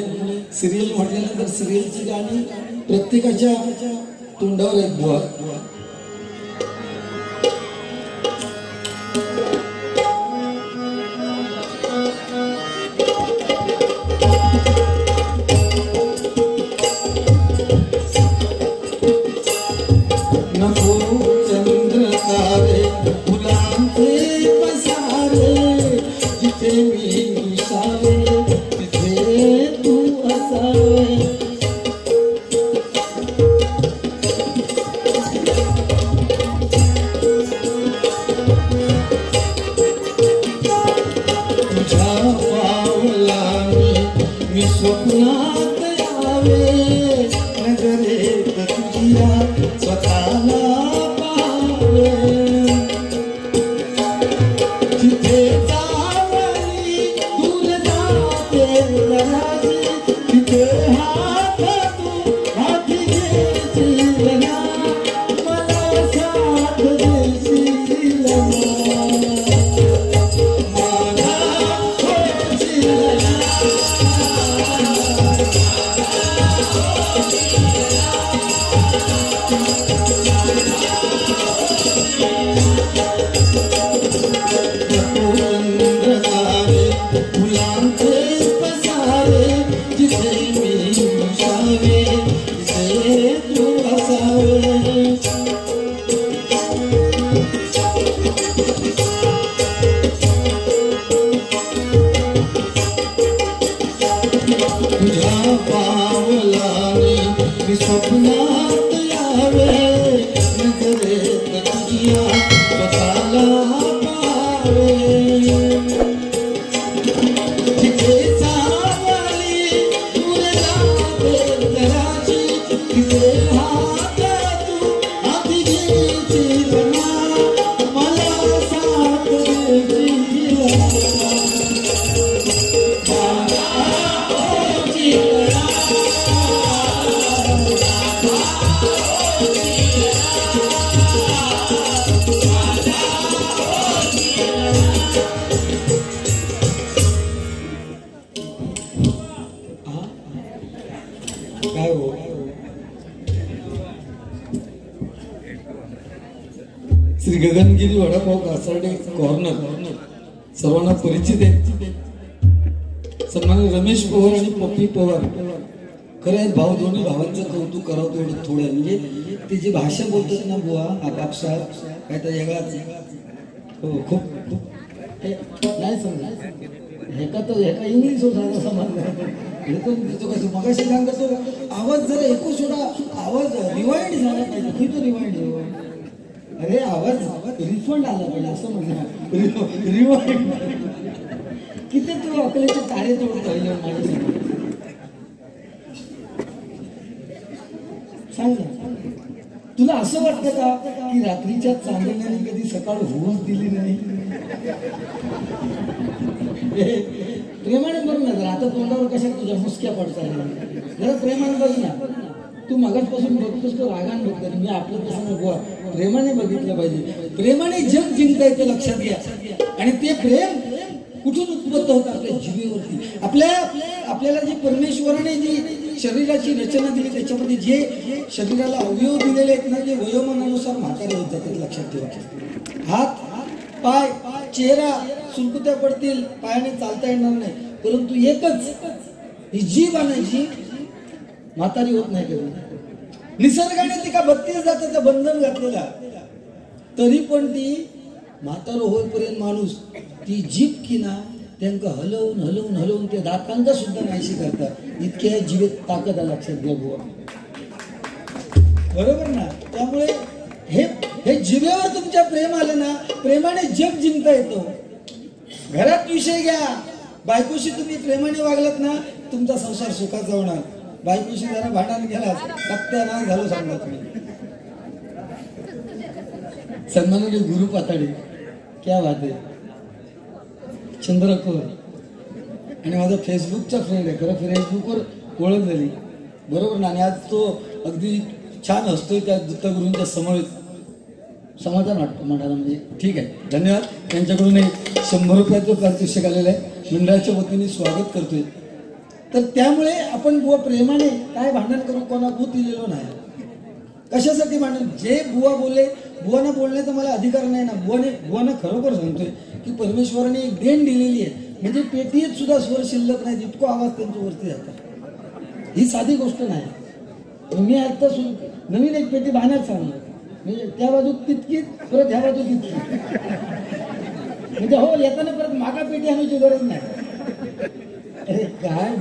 सिरियल म्हटल्यानंतर सिरियलची गाणी प्रत्येकाच्या तोंडावर आहेत बुवा. श्री गगनगिरी वडापाव कासार्डे कॉर्नर सर्वांना परिचित आहे. सन्माननीय रमेश पवार आणि पप्पी पवार खरं आहे भाऊ, दोन्ही भावांचं कौतुक करावं तेवढं थोडं आहे. म्हणजे ते जी भाषा बोलतात ना बुवा आपापसात काय तर वेगळाच. हो खूप खूप नाही समजा हे का इंग्लिश होता समज हे तो कसं मगाशी सांगतो तो आवाज जरा एकूच थोडा आवाज रिवाइंड झाला पाहिजे. की तो रिवाइंड अरे आवाज रिफंड आला पाहिजे असं म्हणा. रिवाइंड किती तू अकलेचे तारे तोडत माझ्यासाठी सांग ना. तुला असं वाटतं का की रात्रीच्या चांदण्याने कधी सकाळ होऊच दिली नाही? प्रेमाने बघ ना जरा. आता तोंडावर कशा तुझ्या मुसक्या पडतात. जरा प्रेमाने बघ ना. तू मगाचपासून बघतोस तो रागान बघतो. मी आपलं तसं नको प्रेमाने बघितलं पाहिजे. प्रेमाने जग जिंकता येते लक्षात घ्या. आणि ते प्रेम कुठून उत्पन्न होतं? आपल्या जिभेवरती. आपल्याला जी परमेश्वराने जी शरीराची रचना दिली त्याच्यामध्ये जे शरीराला अवयव दिलेले आहेत ना ते वयोमानानुसार म्हातारे होत जातात. लक्षात ठेवा. हात पाय चेहरा सुरकुत्या पडतील, पायाने चालता येणार नाही, परंतु एकच ही जीभ आणायची म्हातारी होत नाही कधी. निसर्गाने ती का 32 जातीचं बंधन घातलेला तरी पण ती म्हातार होईपर्यंत माणूस ती जीभ की ना त्यांना हलवून हलवून हलवून ते दातांका सुद्धा नाहीशी करतात. इतक्या जीवेत ताकद आहे. लक्षात घ्या बुवा. बरोबर ना. त्यामुळे हे जिभेवर तुमच्या प्रेम आलं ना प्रेमाने जग जिंकता येतो. घरात विषय घ्या. बायकोशी तुम्ही प्रेमाने वागलात ना तुमचा संसार सुखाचा होणार. बायकोशी जरा भांडण गेलात सत्यानाश झालो सांगा तुम्ही. सन्माननीय गुरु पाताडे क्या बात आहे. चंद्रकोर आणि माझा फेसबुकचा फ्रेंड आहे. खरं फेसबुकवर ओळख झाली. बरोबर ना. आणि आज तो अगदी छान हसतोय त्या दत्तगुरूंच्या समोर. समाधान वाटतं म्हणाला. म्हणजे ठीक आहे. धन्यवाद. त्यांच्याकडून 100 रुपयाचं पारितोषिक आलेलं आहे. मंडळाच्या वतीने स्वागत करतोय. तर त्यामुळे आपण बुवा प्रेमाने काय भांडण करू कोणा भूत दिलेलो नाही. कशासाठी भांडण? जे बुवा बोलले बुवाना बोलण्याचा मला अधिकार नाही ना. बुवाना खरोखर सांगतोय की परमेश्वराने एक देण दिलेली आहे. म्हणजे पेटीत सुद्धा स्वर शिल्लक नाही इतको आवाज त्यांच्या वरती जातात. ही साधी गोष्ट नाही. मी आता नवीन एक पेटी बांधण्यात सांगलं म्हणजे त्या बाजू तितकीच परत ह्या बाजू तितकी. म्हणजे हो येताना परत मागा पेटी आणायची गरज नाही. अरे काय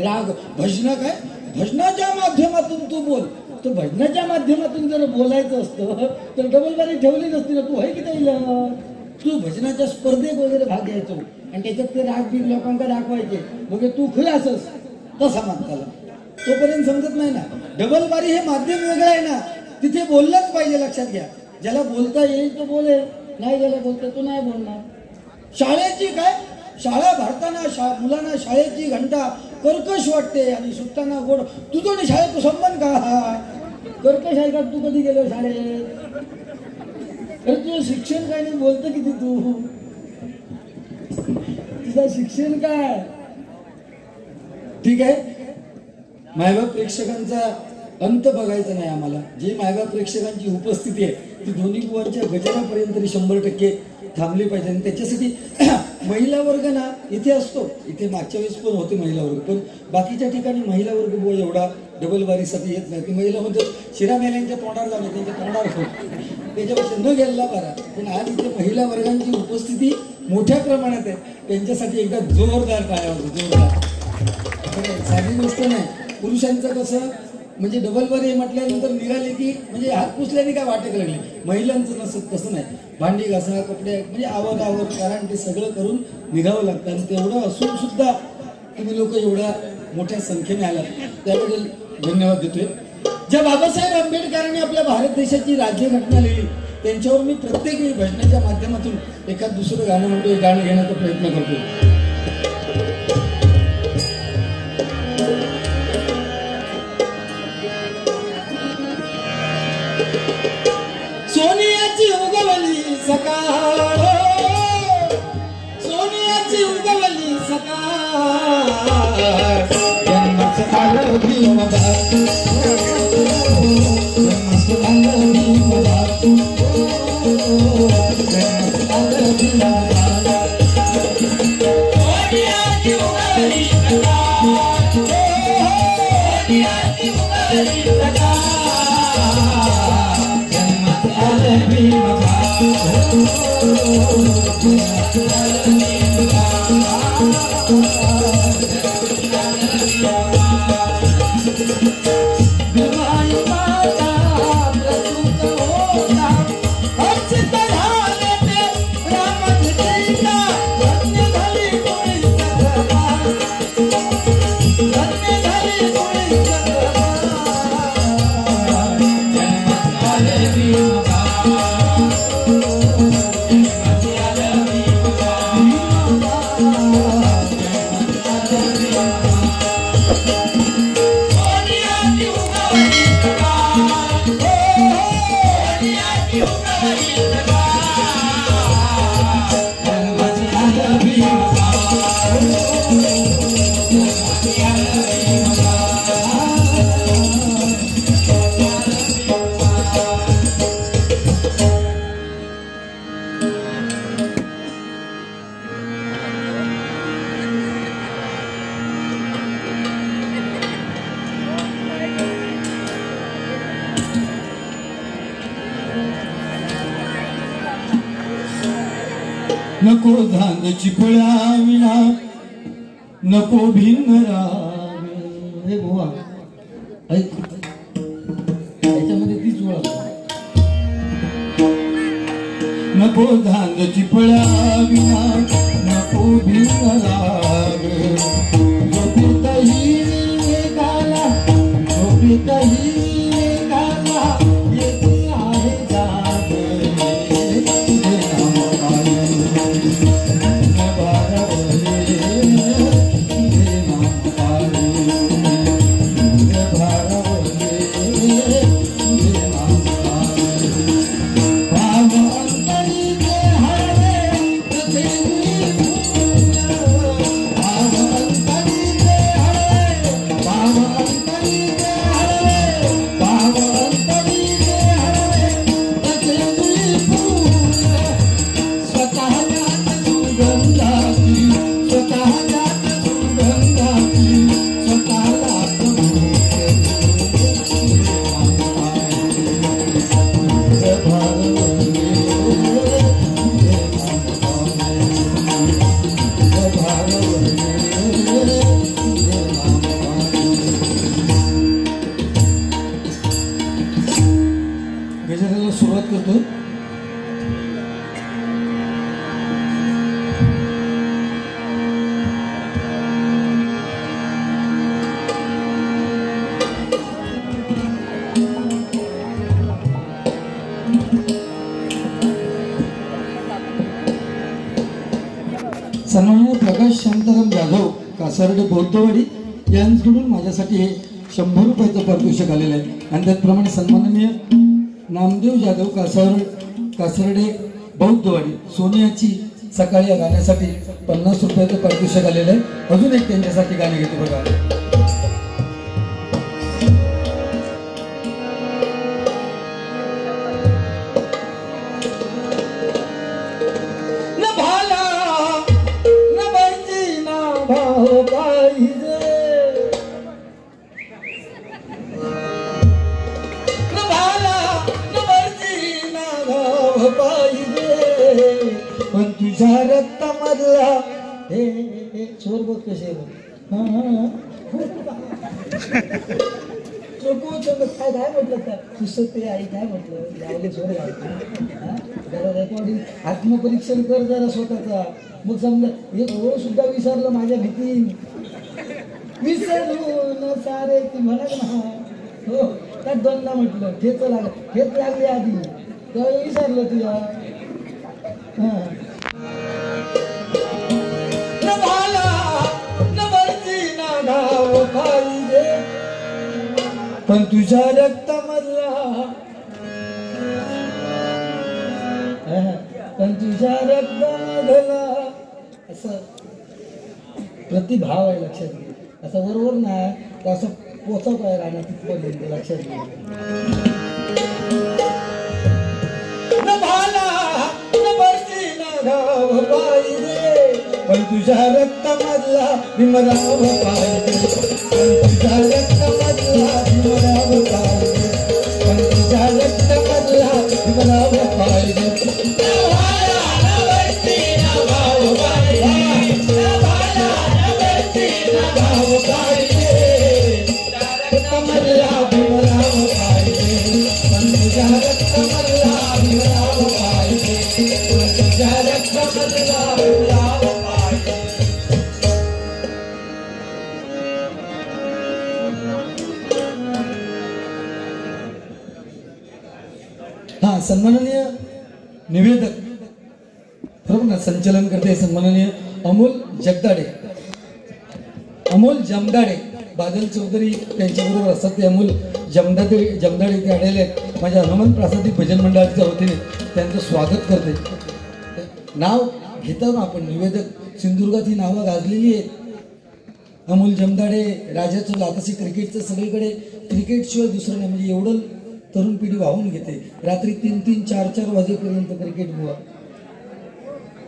राग भजन काय भजनाच्या माध्यमातून तू बोल. तो भजनाच्या माध्यमातून जर बोलायचं असतं तर डबल बारी ठेवली नसती ना. तू आहे की नाही. तू भजनाच्या स्पर्धेत वगैरे भाग घ्यायचो आणि त्याच्यात ते राग बीग लोकांना दाखवायचे म्हणजे तू खुला असस तसा मानताला. तोपर्यंत समजत नाही ना. डबल बारी हे माध्यम वेगळं आहे ना. तिथे बोललंच पाहिजे. लक्षात घ्या. ज्याला बोलता येईल तो बोलेल. नाही ज्याला बोलता तो नाही बोलणार. शाळेची काय शाळा भरताना मुलांना शाळेची घंटा कर्कश वाटते आणि सुटताना गोड. तुझं शाळेत संबंध का कर्कश आहे का? तू कधी गेलो शाळेत? अरे तुझं शिक्षण काय नाही बोलतं किती तू. तुझं शिक्षण काय? ठीक आहे. मायबाप प्रेक्षकांचा अंत बघायचा नाही आम्हाला. जे मायबाप प्रेक्षकांची उपस्थिती आहे ती दोन्ही बुवांच्या गजरापर्यंत तरी 100% थांबली पाहिजे. आणि त्याच्यासाठी महिला वर्ग ना इथे असतो. इथे मागच्या वेळेस पण होते महिला वर्ग. पण बाकीच्या ठिकाणी महिला वर्ग बुवा एवढा डबल बारीसाठी येत नाही. ती महिला म्हणजे शिरा मेल्यांच्या तोंडावर जाणे त्यांच्या तोंडावर होत त्याच्यापेक्षा न गेला बरा. पण आज इथे महिला वर्गांची उपस्थिती मोठ्या प्रमाणात आहे. त्यांच्यासाठी एकदा जोरदार टाळ्या होतो. जोरदार. साधी गोष्ट नाही. पुरुषांचं कसं म्हणजे डबल बारी म्हटल्यानंतर निघाले की म्हणजे हात पुसल्याने काय वाटत लागले. महिलांचं नसत तसं नाही. भांडी घासा कपडे म्हणजे आवर कारण ते सगळं करून निघावं लागतं. आणि तेवढं असून सुद्धा तुम्ही लोक एवढ्या मोठ्या संख्येने आलात त्याबद्दल धन्यवाद देतोय. ज्या बाबासाहेब आंबेडकरांनी आपल्या भारत देशाची राज्यघटना लिहिली त्यांच्यावर मी प्रत्येक वेळी भजनाच्या माध्यमातून एखाद दुसरं गाणं म्हणतो. गाणं घेण्याचा प्रयत्न करतो. सोनियाची उगवली सकाळ सोनियाची उगवली सकाळ जन्मच आलं भीमबाई जन्मच आलं भीमबाई जन्मच आलं भीमबाई सोनियाची उगवली सकाळ नको धांद चिपळ्या विना नको भिन्न रावे. हे बुवा ऐक, त्याच्यामध्ये तीच ओळख. नको धांद चिपळ्या विना नको भिन्न रावे. झोपेतही वेगाला झोपेतही वेगाला येते आहे जाग. तुझे नाम गजराला सुरुवात करतो. सन्माननीय प्रकाश शांताराम जाधव कासारडे बौद्धवाडी यांकडून माझ्यासाठी हे 100 रुपयाचं पारितोषिक आलेलं आहे. आणि त्याचप्रमाणे सन्माननीय नामदेव जाधव कासारडे बौद्धवाडी सोनियाची सकाळी या गाण्यासाठी 50 रुपयाचं पारितोषिक आलेलं आहे. अजून एक त्यांच्यासाठी गाणे घेतो बघा. पण तुझ्या रक्तामधला हे छोर बघ कसे काय काय म्हटलं का तुझं ते आई काय म्हटलं यायला छोर घालतो. आत्मपरीक्षण कर जरा स्वतःचा. मग समजा एक ओळ सुद्धा विसरलं माझ्या भीती विसरून सारे ती म्हणत ना. हो त्यात दोनदा म्हटलं ठेच लागली आधी तेव्हा विसरलं तुझ्या. पण तुझ्या रक्तामधला पण तुझ्या रक्तामधला असं प्रतिभाव आहे. लक्षात घे. असं बरोबर नाही तर असं पोचवत आहे राहणार तिथपर्यंत. लक्षात घे. पण तुझ्या रक्तामधला भीमराव पाहिजे. पण तुझ्या रक्तामधला भीमराव पाहिजे. पण तुझ्या रक्तामधला भीमराव पाहिजे रक्तामधला भीमराव पाहिजे तुझ्या रक्तामधला भीमराव पाहिजे तुझ्या रक्तामधला भीमराव पाहिजे. हा सन्माननीय निवेदक बरोबर ना संचलन करते सन्माननीय अमोल जमदाडे बादल चौधरी त्यांच्याबरोबर असतात ते अमोल जमदाडे ते आलेले आहेत. माझ्या हनुमान प्रासादिक भजन मंडळाच्या वतीने त्यांचं स्वागत करते. नाव घेतो ना आपण निवेदक सिंधुदुर्गात ही नावं गाजलेली आहेत. अमोल जमदाडे राजाचं लातसी क्रिकेटचं सगळीकडे क्रिकेटशिवाय दुसरं नाही म्हणजे एवढं तरुण पिढी वाहून घेते. रात्री 3-3, 4-4 वाजेपर्यंत क्रिकेट बुवा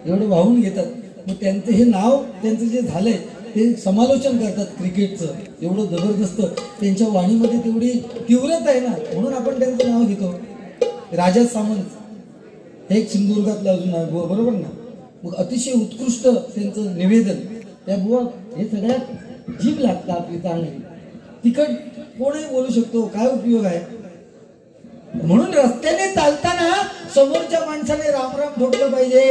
एवढं वाहून घेतात. मग त्यांचं हे नाव त्यांचं जे झालंय ते समालोचन करतात क्रिकेटचं एवढं जबरदस्त त्यांच्या वाणीमध्ये तेवढी तीव्रता आहे ना म्हणून आपण त्यांचं नाव घेतो. राजा सामंत एक सिंधुदुर्गातलं अजून आहे बुवा बरोबर ना. मग अतिशय उत्कृष्ट त्यांचं निवेदन त्या बुवा हे सगळ्यात जीभ लागतं आपली चांगली. तिखट कोणही बोलू शकतो काय उपयोग आहे. म्हणून रस्त्याने चालताना समोरच्या माणसाने रामराम ठोकलं पाहिजे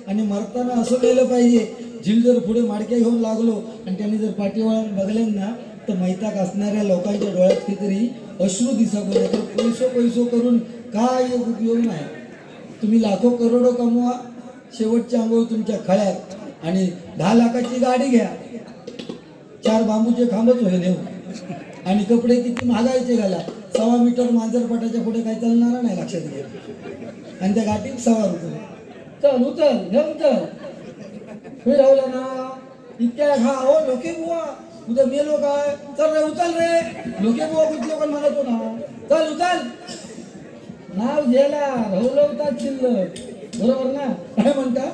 आणि मरताना असं केलं पाहिजे. झील जर पुढे माडक्या घेऊन लागलो आणि त्यांनी जर पाठीवळून बघलं ना तर मैताक असणाऱ्या लोकांच्या डोळ्यात काहीतरी अश्रू दिसत तर पैसो करून काय उपयोग नाही. तुम्ही लाखो करोडो कमवा शेवटच्या अंघोळ तुमच्या खळ्यात आणि 10 लाखाची गाडी घ्या 4 बांबूचे खांबच होईल आणि कपडे किती महागायचे घाला 1.25 मीटर मांजरपटाच्या पुढे काही चालणार नाही लक्षात घ्या. आणि त्या गाठीत सवार होतो चल उचल घेऊन चल फिरवला ना इतक्या खा हो लोके बुवा उद्या मेलो काय चल रे उचल रे लोके बुवा कुठे लोक म्हणतो ना चल उचल नाव घ्यायला रवलवतात शिल्लक बरोबर ना काय म्हणता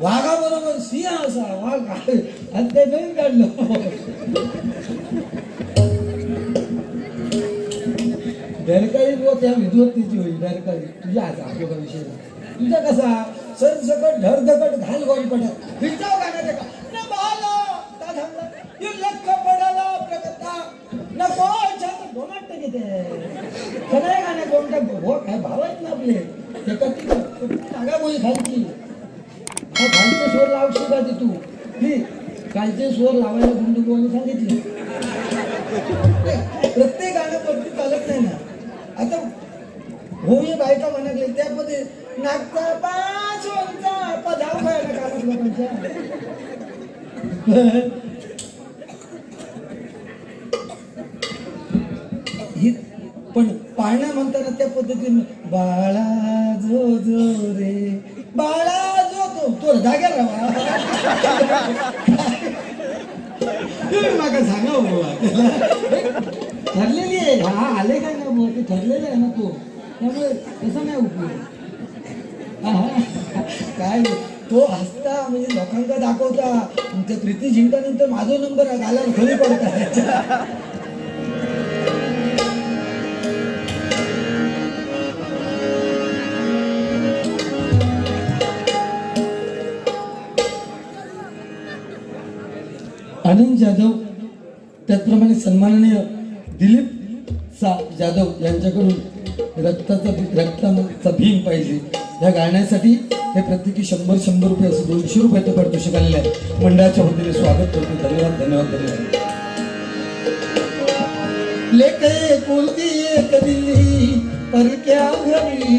वाघा बरोबर सिंह असा वाघ आणि ते नवीन काढलं. डरकाळी बुवा त्या विद्वत्तेची होईल डरकाळी तुझ्या आपला विषय तुझा कसा सरसकट धडधकट घाल गोल पडत फिरताव गाण्याचे का न बाला ता थांबला यू लख पडाला प्रगता नको छत गोमाट घेते सगळे गाणे कोणते हो काय भाव आहेत ना आपले ते कधी नागा बोली खालची हा खालचे स्वर लावशी का तू ही खालचे स्वर लावायला गुंडुगोने सांगितले. प्रत्येक गाणं पद्धती चालत नाही ना. आता हो हे बायका म्हणाले त्यामध्ये नागचा पाच वंचा पदाव खायला कालच लोकांच्या पण पाळणा म्हणताना त्या पद्धतीने बाळा जो जो रे बाळा जो तो जाग्याला राहा मागा सांगा ठरलेली आहे हा आले काय ना मग ते ठरलेलं आहे ना तो त्यामुळे तसं नाही उपयोग. काय तो हसता म्हणजे लोकांना दाखवता त्या प्रीती जिंकल्यानंतर माझा नंबर घाला घरी पडता. आनंद जाधव त्याचप्रमाणे सन्माननीय दिलीप जाधव यांच्याकडून रक्ताचा भीम पाहिजे या गाण्यासाठी हे प्रत्येकी 100 रुपये असं 200 रुपये तो पारितोषिक आलेले आहे. मंडळाच्या वतीने स्वागत करतो. धन्यवाद धन्यवाद धन्यवाद. लेके कुलती एक दिल्ली पर क्या घरी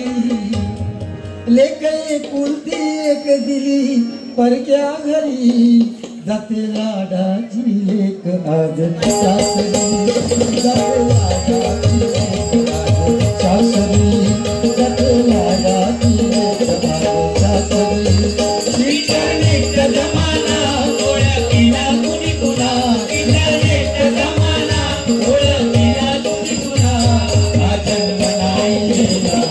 लेके कुलती एक दिल्ली पर क्या घरी जाते लाडाची लेक आज सासरी जाते लाडाची लेक आज सासरी जाते लाडाची लेक आज सासरी. इंटरनेट जमाना ओळखीना कुणी कुणा इंटरनेट जमाना ओळखीना कुणी कुणा हा जन्म नाही येणार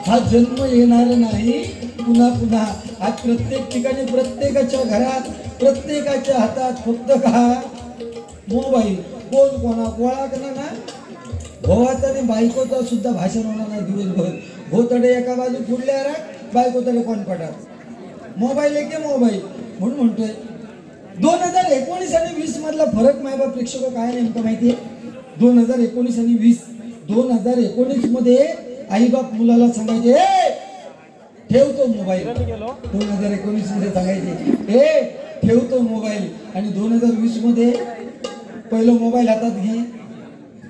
हा जन्म येणार नाही पुन्हा पुन्हा. आज प्रत्येक ठिकाणी प्रत्येकाच्या घरात प्रत्येकाच्या हातात फक्त का मोबाईल. कोण कोणा गोळा करणार ना. भावाचा आणि बायकोचा सुद्धा भाषण होणार नाही दिवसभर. भोतडे एका बाजू फुडल्या राख बायकोतडे कोण पडतात. मोबाईल एक मोबाईल. म्हणून म्हणतोय 2019 आणि 20 मधला फरक मायबा प्रेक्षक काय नेमकं माहितीये. 2019 आणि 20. 2019 मध्ये आई बाप मुलाला सांगायचे ठेवतो मोबाईल. 2019 मध्ये सांगायचे ठेवतो मोबाईल. आणि 2020 मध्ये पहिलं मोबाईल हातात घे.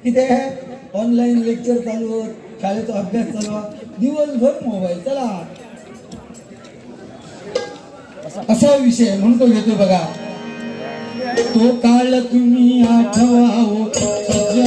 किती आहे ऑनलाईन लेक्चर चालू होत, शाळेचा अभ्यास चालू, दिवसभर मोबाईल. चला असा विषय म्हणतो घेतो बघा. तो काळ तुम्ही आठवावो क्षणामध्ये